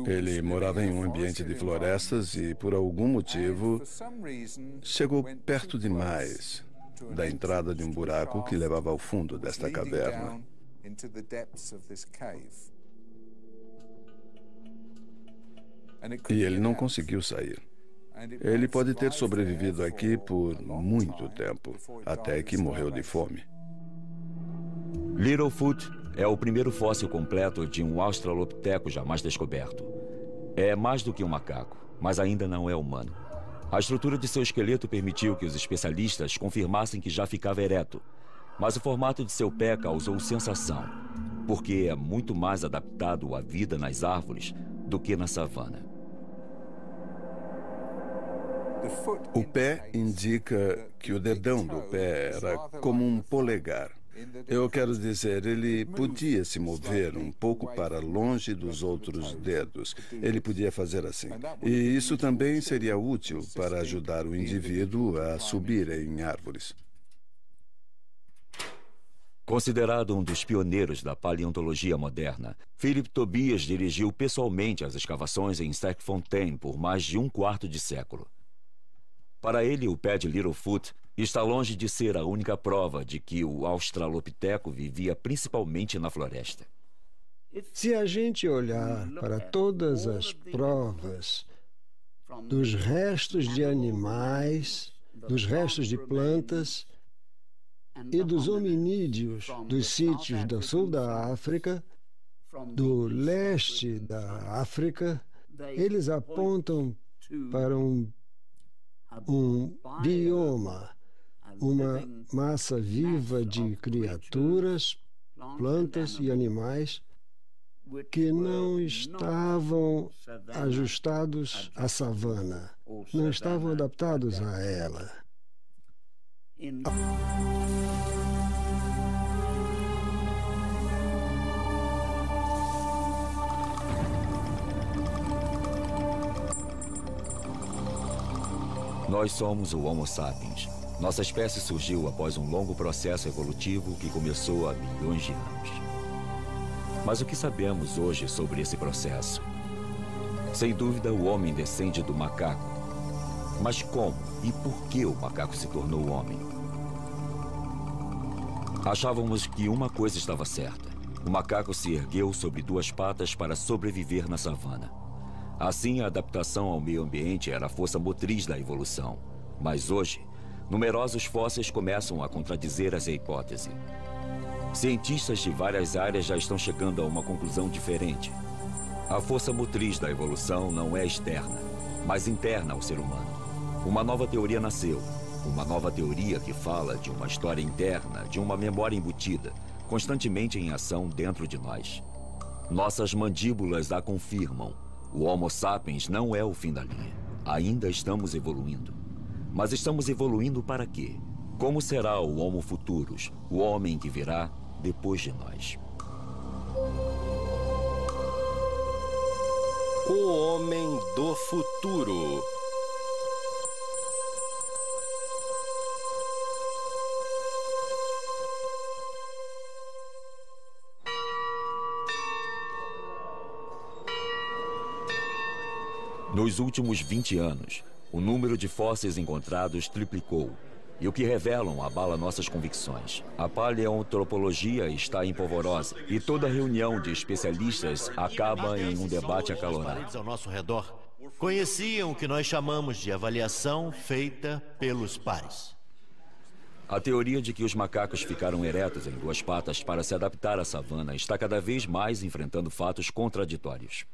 Ele morava em um ambiente de florestas e, por algum motivo, chegou perto demais da entrada de um buraco que levava ao fundo desta caverna. E ele não conseguiu sair. Ele pode ter sobrevivido aqui por muito tempo, até que morreu de fome. Littlefoot é o primeiro fóssil completo de um Australopiteco jamais descoberto. É mais do que um macaco, mas ainda não é humano. A estrutura de seu esqueleto permitiu que os especialistas confirmassem que já ficava ereto, mas o formato de seu pé causou sensação, porque é muito mais adaptado à vida nas árvores do que na savana. O pé indica que o dedão do pé era como um polegar. Eu quero dizer, ele podia se mover um pouco para longe dos outros dedos. Ele podia fazer assim. E isso também seria útil para ajudar o indivíduo a subir em árvores. Considerado um dos pioneiros da paleontologia moderna, Philip Tobias dirigiu pessoalmente as escavações em Stegfontein por mais de um quarto de século. Para ele, o pé de Littlefoot está longe de ser a única prova de que o australopiteco vivia principalmente na floresta. Se a gente olhar para todas as provas dos restos de animais, dos restos de plantas e dos hominídeos dos sítios do sul da África, do leste da África, eles apontam para um bioma, uma massa viva de criaturas, plantas e animais que não estavam ajustados à savana, não estavam adaptados a ela. Nós somos o Homo sapiens. Nossa espécie surgiu após um longo processo evolutivo que começou há milhões de anos. Mas o que sabemos hoje sobre esse processo? Sem dúvida, o homem descende do macaco. Mas como e por que o macaco se tornou homem? Achávamos que uma coisa estava certa. O macaco se ergueu sobre duas patas para sobreviver na savana. Assim, a adaptação ao meio ambiente era a força motriz da evolução. Mas hoje, numerosos fósseis começam a contradizer essa hipótese. Cientistas de várias áreas já estão chegando a uma conclusão diferente. A força motriz da evolução não é externa, mas interna ao ser humano. Uma nova teoria nasceu. Uma nova teoria que fala de uma história interna, de uma memória embutida, constantemente em ação dentro de nós. Nossas mandíbulas a confirmam. O Homo sapiens não é o fim da linha. Ainda estamos evoluindo. Mas estamos evoluindo para quê? Como será o Homo futurus, o homem que virá depois de nós? O homem do futuro. Nos últimos 20 anos, o número de fósseis encontrados triplicou. E o que revelam abala nossas convicções. A paleoantropologia está em polvorosa e toda reunião de especialistas acaba em um debate acalorado. As paredes ao nosso redor conheciam o que nós chamamos de avaliação feita pelos pares. A teoria de que os macacos ficaram eretos em duas patas para se adaptar à savana está cada vez mais enfrentando fatos contraditórios.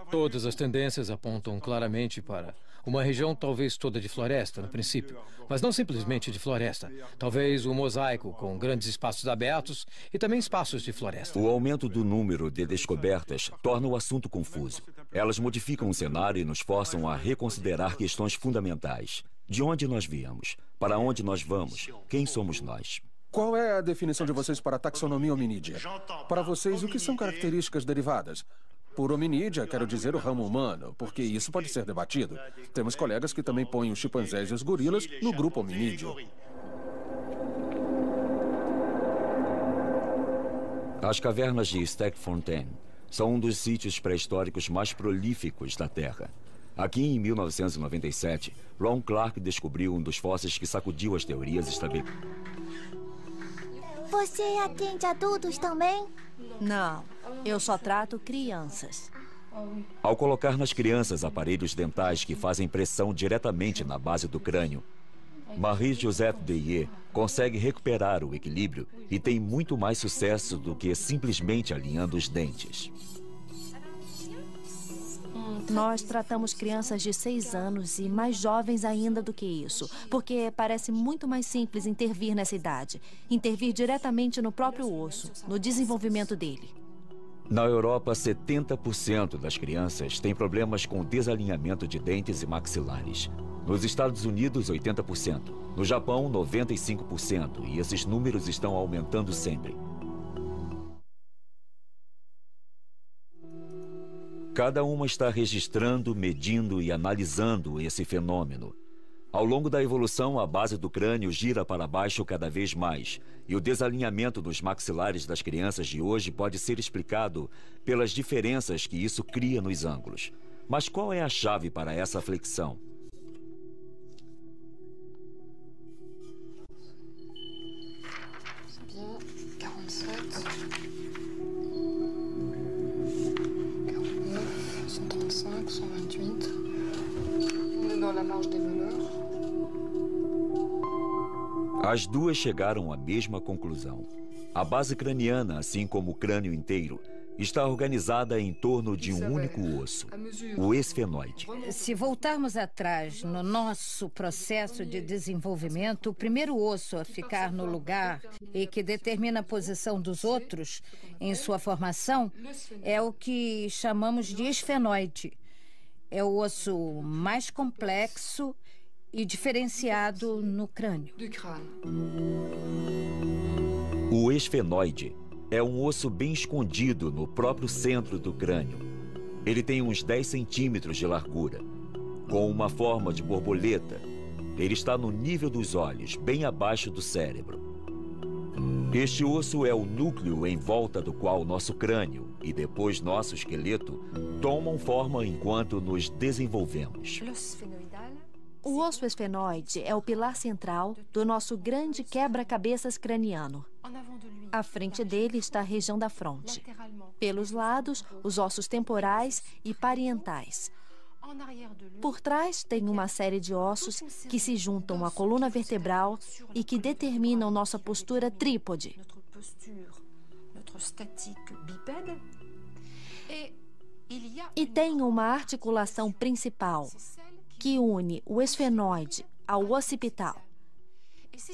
Todas as tendências apontam claramente para uma região talvez toda de floresta, no princípio, mas não simplesmente de floresta. Talvez um mosaico com grandes espaços abertos e também espaços de floresta. O aumento do número de descobertas torna o assunto confuso. Elas modificam o cenário e nos forçam a reconsiderar questões fundamentais. De onde nós viemos? Para onde nós vamos? Quem somos nós? Qual é a definição de vocês para a taxonomia hominídea? Para vocês, o que são características derivadas? Por hominídea, quero dizer o ramo humano, porque isso pode ser debatido. Temos colegas que também põem os chimpanzés e os gorilas no grupo hominídeo. As cavernas de Stegfontein são um dos sítios pré-históricos mais prolíficos da Terra. Aqui, em 1997, Ron Clark descobriu um dos fósseis que sacudiu as teorias estabelecidas. Você atende adultos também? Não, eu só trato crianças. Ao colocar nas crianças aparelhos dentais que fazem pressão diretamente na base do crânio, Marie-Joseph Deyer consegue recuperar o equilíbrio e tem muito mais sucesso do que simplesmente alinhando os dentes. Nós tratamos crianças de 6 anos e mais jovens ainda do que isso, porque parece muito mais simples intervir nessa idade. Intervir diretamente no próprio osso, no desenvolvimento dele. Na Europa, 70% das crianças têm problemas com desalinhamento de dentes e maxilares. Nos Estados Unidos, 80%. No Japão, 95%. E esses números estão aumentando sempre. Cada uma está registrando, medindo e analisando esse fenômeno. Ao longo da evolução, a base do crânio gira para baixo cada vez mais, e o desalinhamento dos maxilares das crianças de hoje pode ser explicado pelas diferenças que isso cria nos ângulos. Mas qual é a chave para essa flexão? As duas chegaram à mesma conclusão. A base craniana, assim como o crânio inteiro, está organizada em torno de um único osso, o esfenoide. Se voltarmos atrás no nosso processo de desenvolvimento, o primeiro osso a ficar no lugar e que determina a posição dos outros em sua formação é o que chamamos de esfenoide. É o osso mais complexo e diferenciado no crânio. O esfenoide é um osso bem escondido no próprio centro do crânio. Ele tem uns 10 centímetros de largura, com uma forma de borboleta. Ele está no nível dos olhos, bem abaixo do cérebro. Este osso é o núcleo em volta do qual nosso crânio e depois nosso esqueleto tomam forma enquanto nos desenvolvemos. O osso esfenoide é o pilar central do nosso grande quebra-cabeças craniano. À frente dele está a região da fronte. Pelos lados, os ossos temporais e parietais. Por trás, tem uma série de ossos que se juntam à coluna vertebral e que determinam nossa postura trípode. E tem uma articulação principal que une o esfenoide ao occipital.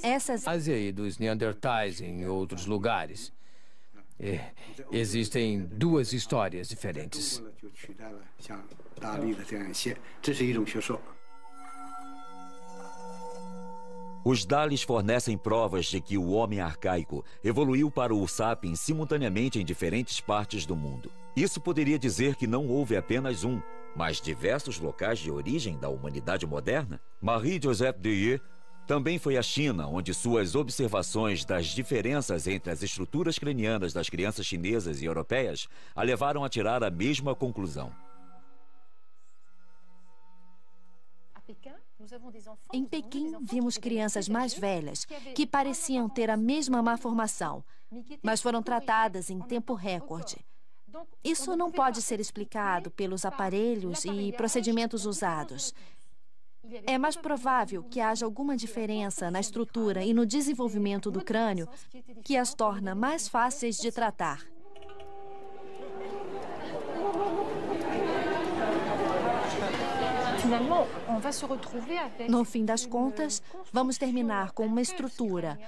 Essas... Ásia e dos Neandertais em outros lugares. Existem duas histórias diferentes. Os Dalis fornecem provas de que o homem arcaico evoluiu para o sapiens simultaneamente em diferentes partes do mundo. Isso poderia dizer que não houve apenas um, mas diversos locais de origem da humanidade moderna. Marie-Joseph Deye também foi à China, onde suas observações das diferenças entre as estruturas cranianas das crianças chinesas e europeias a levaram a tirar a mesma conclusão. Em Pequim, vimos crianças mais velhas que pareciam ter a mesma má formação, mas foram tratadas em tempo recorde. Isso não pode ser explicado pelos aparelhos e procedimentos usados. É mais provável que haja alguma diferença na estrutura e no desenvolvimento do crânio que as torna mais fáceis de tratar. No fim das contas, vamos terminar com uma estrutura,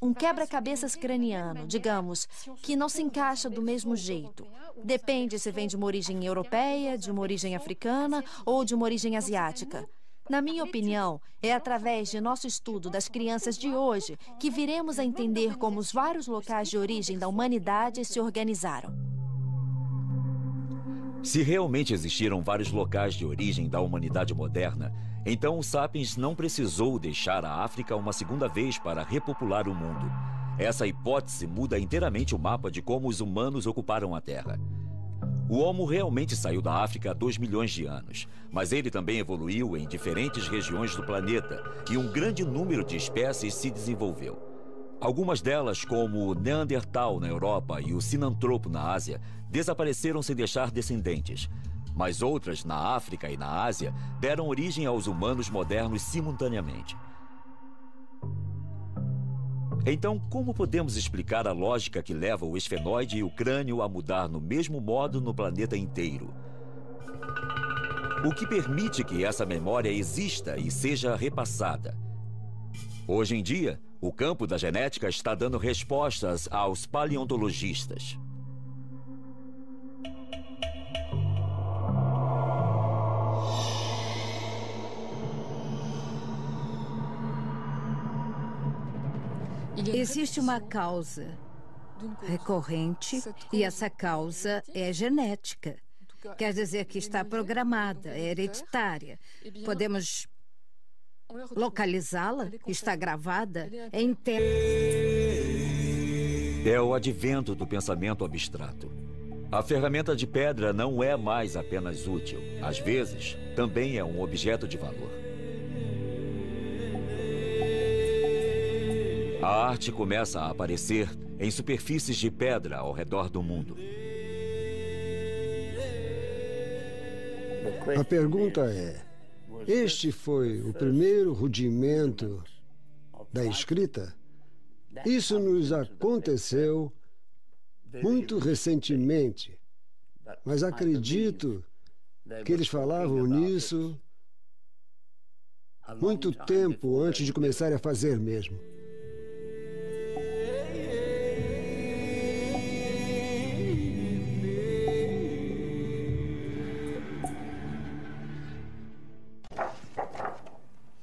um quebra-cabeças craniano, digamos, que não se encaixa do mesmo jeito. Depende se vem de uma origem europeia, de uma origem africana ou de uma origem asiática. Na minha opinião, é através de nosso estudo das crianças de hoje que viremos a entender como os vários locais de origem da humanidade se organizaram. Se realmente existiram vários locais de origem da humanidade moderna, então o Sapiens não precisou deixar a África uma segunda vez para repopular o mundo. Essa hipótese muda inteiramente o mapa de como os humanos ocuparam a Terra. O Homo realmente saiu da África há 2 milhões de anos, mas ele também evoluiu em diferentes regiões do planeta e um grande número de espécies se desenvolveu. Algumas delas, como o Neandertal na Europa e o Sinantropo na Ásia, desapareceram sem deixar descendentes. Mas outras, na África e na Ásia, deram origem aos humanos modernos simultaneamente. Então, como podemos explicar a lógica que leva o esfenoide e o crânio a mudar no mesmo modo no planeta inteiro? O que permite que essa memória exista e seja repassada? Hoje em dia, o campo da genética está dando respostas aos paleontologistas. Existe uma causa recorrente e essa causa é genética. Quer dizer que está programada, é hereditária. Podemos localizá-la, está gravada, é interna. É o advento do pensamento abstrato. A ferramenta de pedra não é mais apenas útil. Às vezes, também é um objeto de valor. A arte começa a aparecer em superfícies de pedra ao redor do mundo. A pergunta é: este foi o primeiro rudimento da escrita? Isso nos aconteceu muito recentemente, mas acredito que eles falavam nisso muito tempo antes de começarem a fazer mesmo.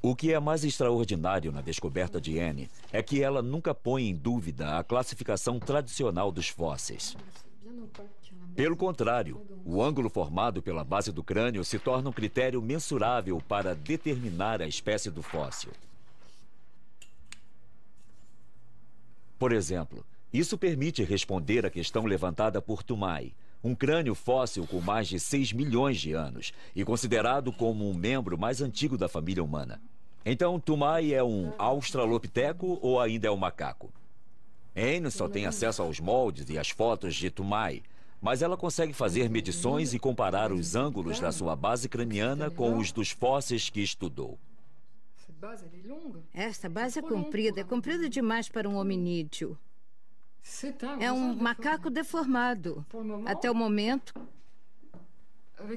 O que é mais extraordinário na descoberta de Anne é que ela nunca põe em dúvida a classificação tradicional dos fósseis. Pelo contrário, o ângulo formado pela base do crânio se torna um critério mensurável para determinar a espécie do fóssil. Por exemplo, isso permite responder à questão levantada por Toumai, um crânio fóssil com mais de 6 milhões de anos e considerado como um membro mais antigo da família humana. Então, Toumai é um australopiteco ou ainda é um macaco? Anne só tem acesso aos moldes e às fotos de Toumai, mas ela consegue fazer medições e comparar os ângulos da sua base craniana com os dos fósseis que estudou. Esta base é comprida demais para um hominídeo. É um macaco deformado. Até o momento,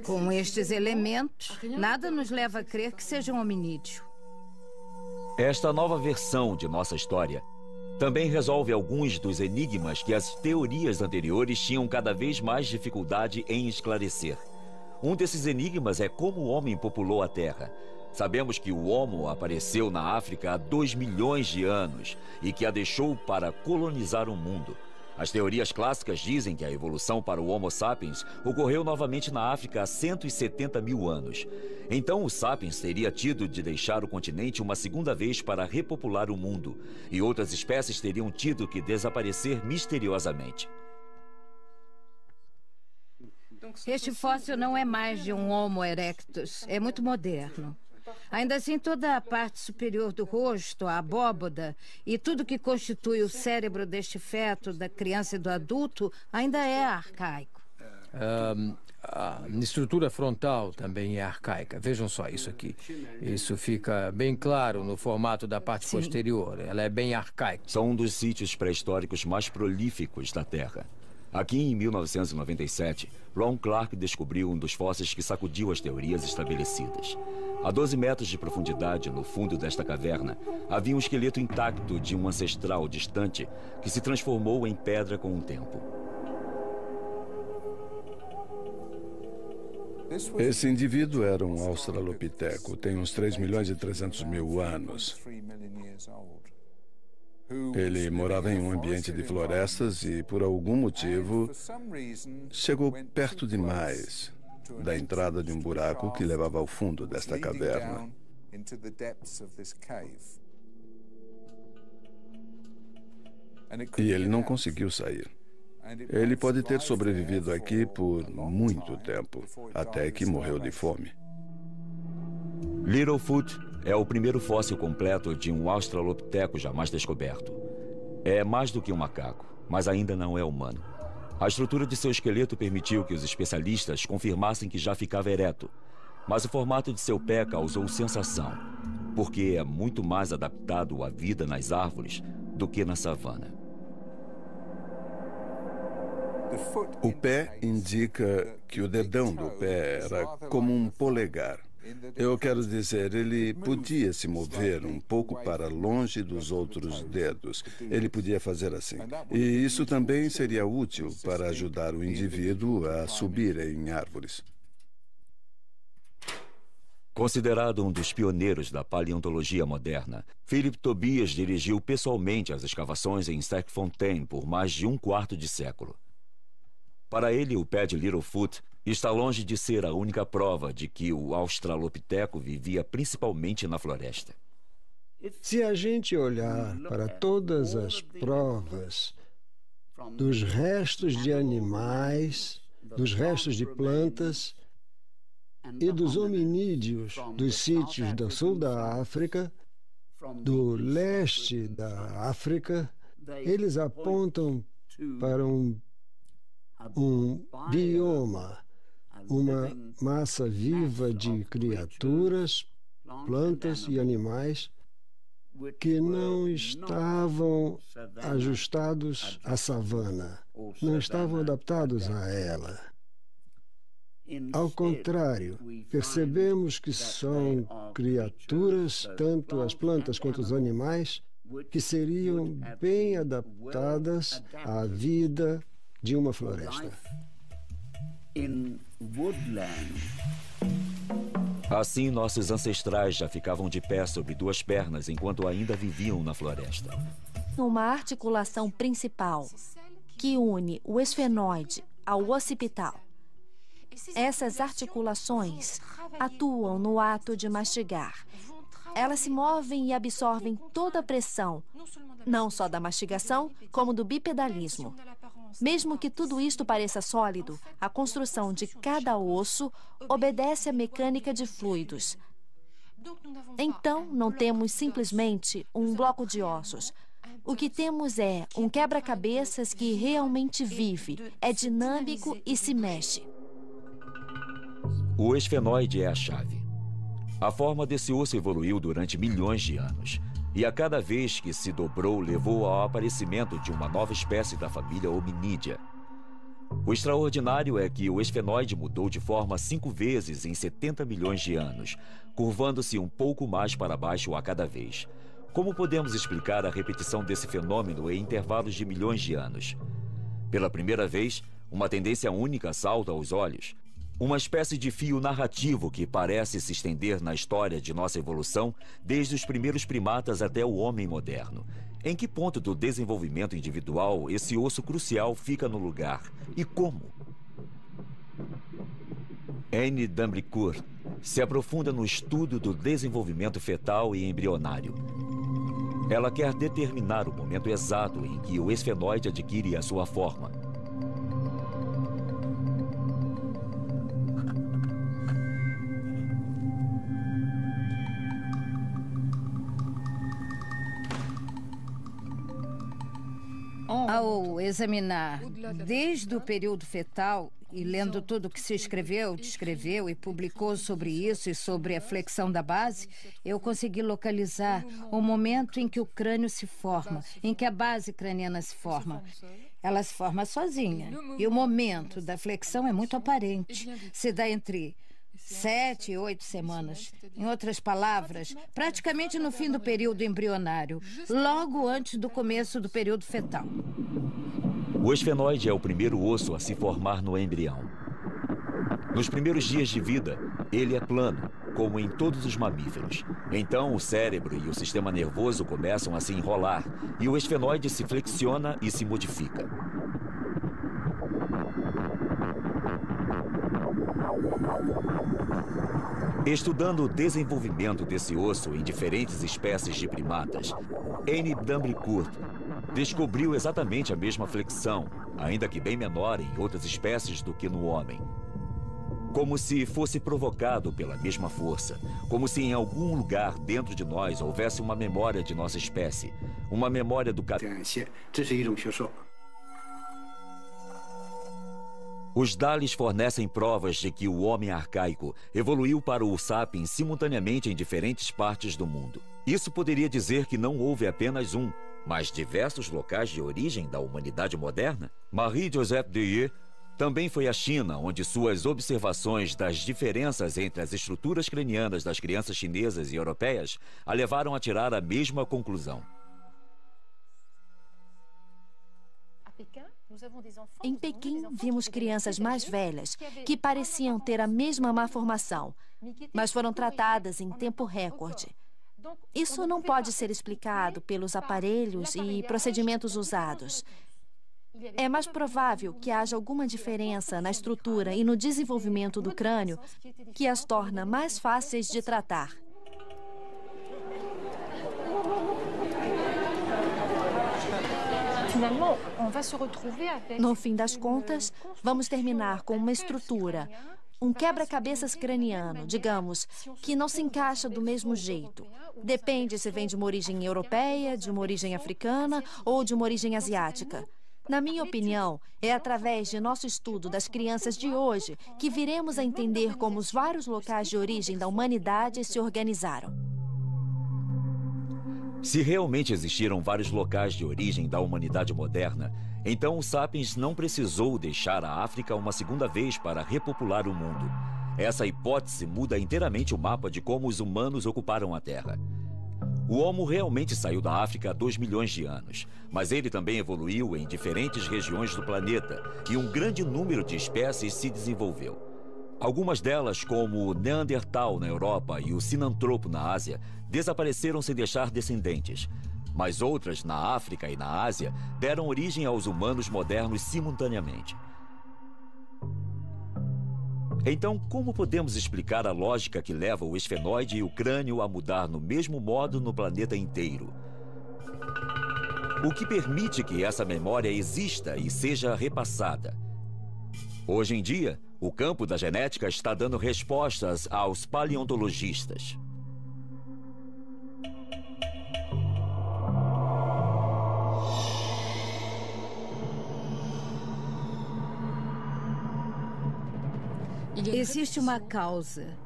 com estes elementos, nada nos leva a crer que seja um hominídeo. Esta nova versão de nossa história também resolve alguns dos enigmas que as teorias anteriores tinham cada vez mais dificuldade em esclarecer. Um desses enigmas é como o homem populou a Terra. Sabemos que o Homo apareceu na África há 2 milhões de anos e que a deixou para colonizar o mundo. As teorias clássicas dizem que a evolução para o Homo sapiens ocorreu novamente na África há 170 mil anos. Então o sapiens teria tido de deixar o continente uma segunda vez para repopular o mundo, e outras espécies teriam tido que desaparecer misteriosamente. Este fóssil não é mais de um Homo erectus, é muito moderno. Ainda assim, toda a parte superior do rosto, a abóboda e tudo que constitui o cérebro deste feto, da criança e do adulto, ainda é arcaico. A estrutura frontal também é arcaica. Vejam só isso aqui. Isso fica bem claro no formato da parte posterior. Ela é bem arcaica. São um dos sítios pré-históricos mais prolíficos da Terra. Aqui em 1997, Ron Clark descobriu um dos fósseis que sacudiu as teorias estabelecidas. A 12 metros de profundidade, no fundo desta caverna, havia um esqueleto intacto de um ancestral distante que se transformou em pedra com o tempo. Esse indivíduo era um australopiteco, tem uns 3 milhões e 300 mil anos. Ele morava em um ambiente de florestas e, por algum motivo, chegou perto demais da entrada de um buraco que levava ao fundo desta caverna. E ele não conseguiu sair. Ele pode ter sobrevivido aqui por muito tempo, até que morreu de fome. Littlefoot é o primeiro fóssil completo de um australopiteco jamais descoberto. É mais do que um macaco, mas ainda não é humano. A estrutura de seu esqueleto permitiu que os especialistas confirmassem que já ficava ereto, mas o formato de seu pé causou sensação, porque é muito mais adaptado à vida nas árvores do que na savana. O pé indica que o dedão do pé era como um polegar. Eu quero dizer, ele podia se mover um pouco para longe dos outros dedos. Ele podia fazer assim. E isso também seria útil para ajudar o indivíduo a subir em árvores. Considerado um dos pioneiros da paleontologia moderna, Philip Tobias dirigiu pessoalmente as escavações em Sterkfontein por mais de um quarto de século. Para ele, o pé de Littlefoot está longe de ser a única prova de que o australopiteco vivia principalmente na floresta. Se a gente olhar para todas as provas dos restos de animais, dos restos de plantas e dos hominídeos dos sítios do sul da África, do leste da África, Eles apontam para um bioma, uma massa viva de criaturas, plantas e animais que não estavam ajustados à savana, não estavam adaptados a ela. Ao contrário, percebemos que são criaturas, tanto as plantas quanto os animais, que seriam bem adaptadas à vida de uma floresta. Assim, nossos ancestrais já ficavam de pé sobre duas pernas enquanto ainda viviam na floresta. Uma articulação principal que une o esfenoide ao occipital. Essas articulações atuam no ato de mastigar. Elas se movem e absorvem toda a pressão, não só da mastigação, como do bipedalismo. Mesmo que tudo isto pareça sólido, a construção de cada osso obedece à mecânica de fluidos. Então, não temos simplesmente um bloco de ossos. O que temos é um quebra-cabeças que realmente vive, é dinâmico e se mexe. O esfenoide é a chave. A forma desse osso evoluiu durante milhões de anos. E a cada vez que se dobrou, levou ao aparecimento de uma nova espécie da família hominídea. O extraordinário é que o esfenoide mudou de forma 5 vezes em 70 milhões de anos, curvando-se um pouco mais para baixo a cada vez. Como podemos explicar a repetição desse fenômeno em intervalos de milhões de anos? Pela primeira vez, uma tendência única salta aos olhos. Uma espécie de fio narrativo que parece se estender na história de nossa evolução desde os primeiros primatas até o homem moderno. Em que ponto do desenvolvimento individual esse osso crucial fica no lugar? E como? Anne Dambricourt se aprofunda no estudo do desenvolvimento fetal e embrionário. Ela quer determinar o momento exato em que o esfenoide adquire a sua forma. Ao examinar desde o período fetal e lendo tudo o que se escreveu, descreveu e publicou sobre isso e sobre a flexão da base, eu consegui localizar o momento em que o crânio se forma, em que a base craniana se forma. Ela se forma sozinha e o momento da flexão é muito aparente. Se dá entre 7 e 8 semanas. Em outras palavras, praticamente no fim do período embrionário, logo antes do começo do período fetal. O esfenoide é o primeiro osso a se formar no embrião. Nos primeiros dias de vida, ele é plano, como em todos os mamíferos. Então, o cérebro e o sistema nervoso começam a se enrolar e o esfenoide se flexiona e se modifica. Estudando o desenvolvimento desse osso em diferentes espécies de primatas, Anne Dambricourt descobriu exatamente a mesma flexão, ainda que bem menor em outras espécies do que no homem. Como se fosse provocado pela mesma força, como se em algum lugar dentro de nós houvesse uma memória de nossa espécie, uma memória do Os Dalis fornecem provas de que o homem arcaico evoluiu para o sapiens simultaneamente em diferentes partes do mundo. Isso poderia dizer que não houve apenas um, mas diversos locais de origem da humanidade moderna? Marie-Joseph Deye também foi à China, onde suas observações das diferenças entre as estruturas cranianas das crianças chinesas e europeias a levaram a tirar a mesma conclusão. Em Pequim, vimos crianças mais velhas que pareciam ter a mesma malformação, mas foram tratadas em tempo recorde. Isso não pode ser explicado pelos aparelhos e procedimentos usados. É mais provável que haja alguma diferença na estrutura e no desenvolvimento do crânio que as torna mais fáceis de tratar. No fim das contas, vamos terminar com uma estrutura, um quebra-cabeças craniano, digamos, que não se encaixa do mesmo jeito. Depende se vem de uma origem europeia, de uma origem africana ou de uma origem asiática. Na minha opinião, é através de nosso estudo das crianças de hoje que viremos a entender como os vários locais de origem da humanidade se organizaram. Se realmente existiram vários locais de origem da humanidade moderna, então o Sapiens não precisou deixar a África uma segunda vez para repopular o mundo. Essa hipótese muda inteiramente o mapa de como os humanos ocuparam a Terra. O Homo realmente saiu da África há 2 milhões de anos, mas ele também evoluiu em diferentes regiões do planeta e um grande número de espécies se desenvolveu. Algumas delas, como o Neandertal na Europa e o Sinantropo na Ásia, desapareceram sem deixar descendentes. Mas outras, na África e na Ásia, deram origem aos humanos modernos simultaneamente. Então, como podemos explicar a lógica que leva o esfenoide e o crânio a mudar no mesmo modo no planeta inteiro? O que permite que essa memória exista e seja repassada? Hoje em dia, o campo da genética está dando respostas aos paleontologistas. Existe uma causa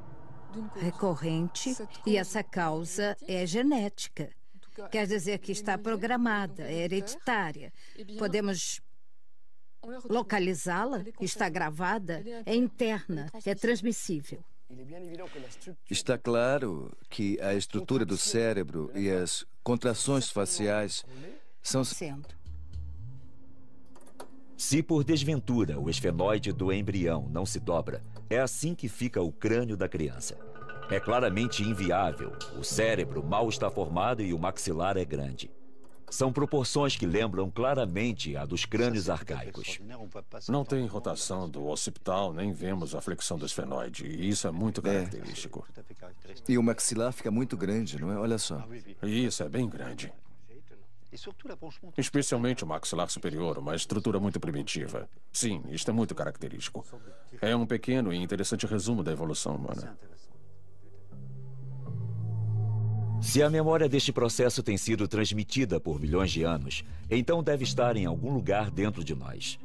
recorrente e essa causa é genética. Quer dizer que está programada, é hereditária. Podemos localizá-la, está gravada, é interna, é transmissível. Está claro que a estrutura do cérebro e as contrações faciais são... Se por desventura o esfenoide do embrião não se dobra, é assim que fica o crânio da criança. É claramente inviável. O cérebro mal está formado e o maxilar é grande. São proporções que lembram claramente a dos crânios arcaicos. Não tem rotação do occipital, nem vemos a flexão do esfenoide. E isso é muito característico. E o maxilar fica muito grande, não é? Olha só. Isso é bem grande. Especialmente o maxilar superior, uma estrutura muito primitiva. Sim, isto é muito característico. É um pequeno e interessante resumo da evolução humana. Se a memória deste processo tem sido transmitida por milhões de anos, então deve estar em algum lugar dentro de nós.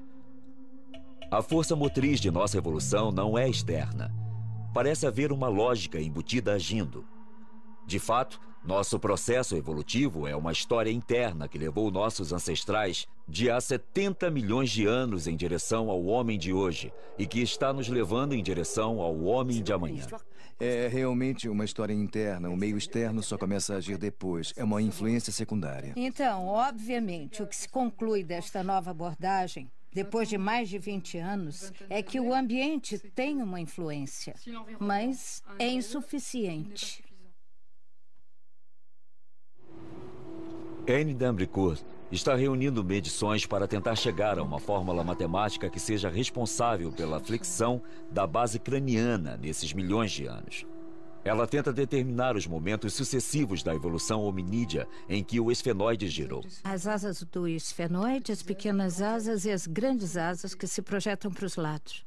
A força motriz de nossa evolução não é externa. Parece haver uma lógica embutida agindo. De fato, nosso processo evolutivo é uma história interna que levou nossos ancestrais de há 70 milhões de anos em direção ao homem de hoje e que está nos levando em direção ao homem de amanhã. É realmente uma história interna. O meio externo só começa a agir depois. É uma influência secundária. Então, obviamente, o que se conclui desta nova abordagem, depois de mais de 20 anos, é que o ambiente tem uma influência, mas é insuficiente. Anne Dambricourt está reunindo medições para tentar chegar a uma fórmula matemática que seja responsável pela flexão da base craniana nesses milhões de anos. Ela tenta determinar os momentos sucessivos da evolução hominídea em que o esfenoide girou. As asas do esfenoide, as pequenas asas e as grandes asas que se projetam para os lados.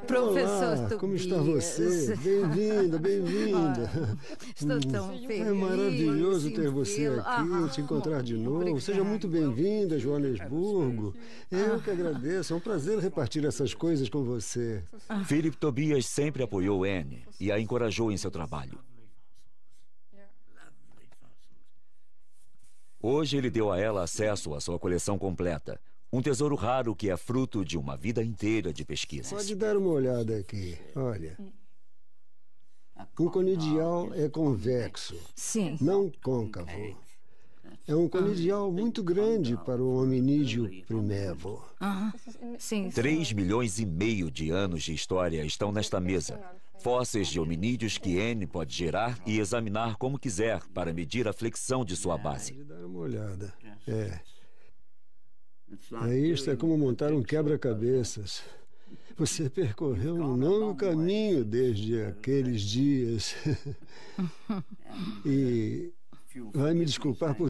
Professor Olá, como está você? Bem-vinda, bem-vinda. Estou tão feliz. É maravilhoso ter você aqui, te encontrar de novo. Obrigada. Seja muito bem-vinda, Joanesburgo. Eu que agradeço, é um prazer repartir essas coisas com você. Philip Tobias sempre apoiou Anne e a encorajou em seu trabalho. Hoje ele deu a ela acesso à sua coleção completa. Um tesouro raro que é fruto de uma vida inteira de pesquisas. Pode dar uma olhada aqui. Olha. Um conidial é convexo, não côncavo. É um conidial muito grande para o hominídeo primevo. 3,5 milhões de anos de história estão nesta mesa. Fósseis de hominídeos que Anne pode gerar e examinar como quiser para medir a flexão de sua base. Pode dar uma olhada. Isto é como montar um quebra-cabeças. Você percorreu um longo caminho desde aqueles dias. E vai me desculpar por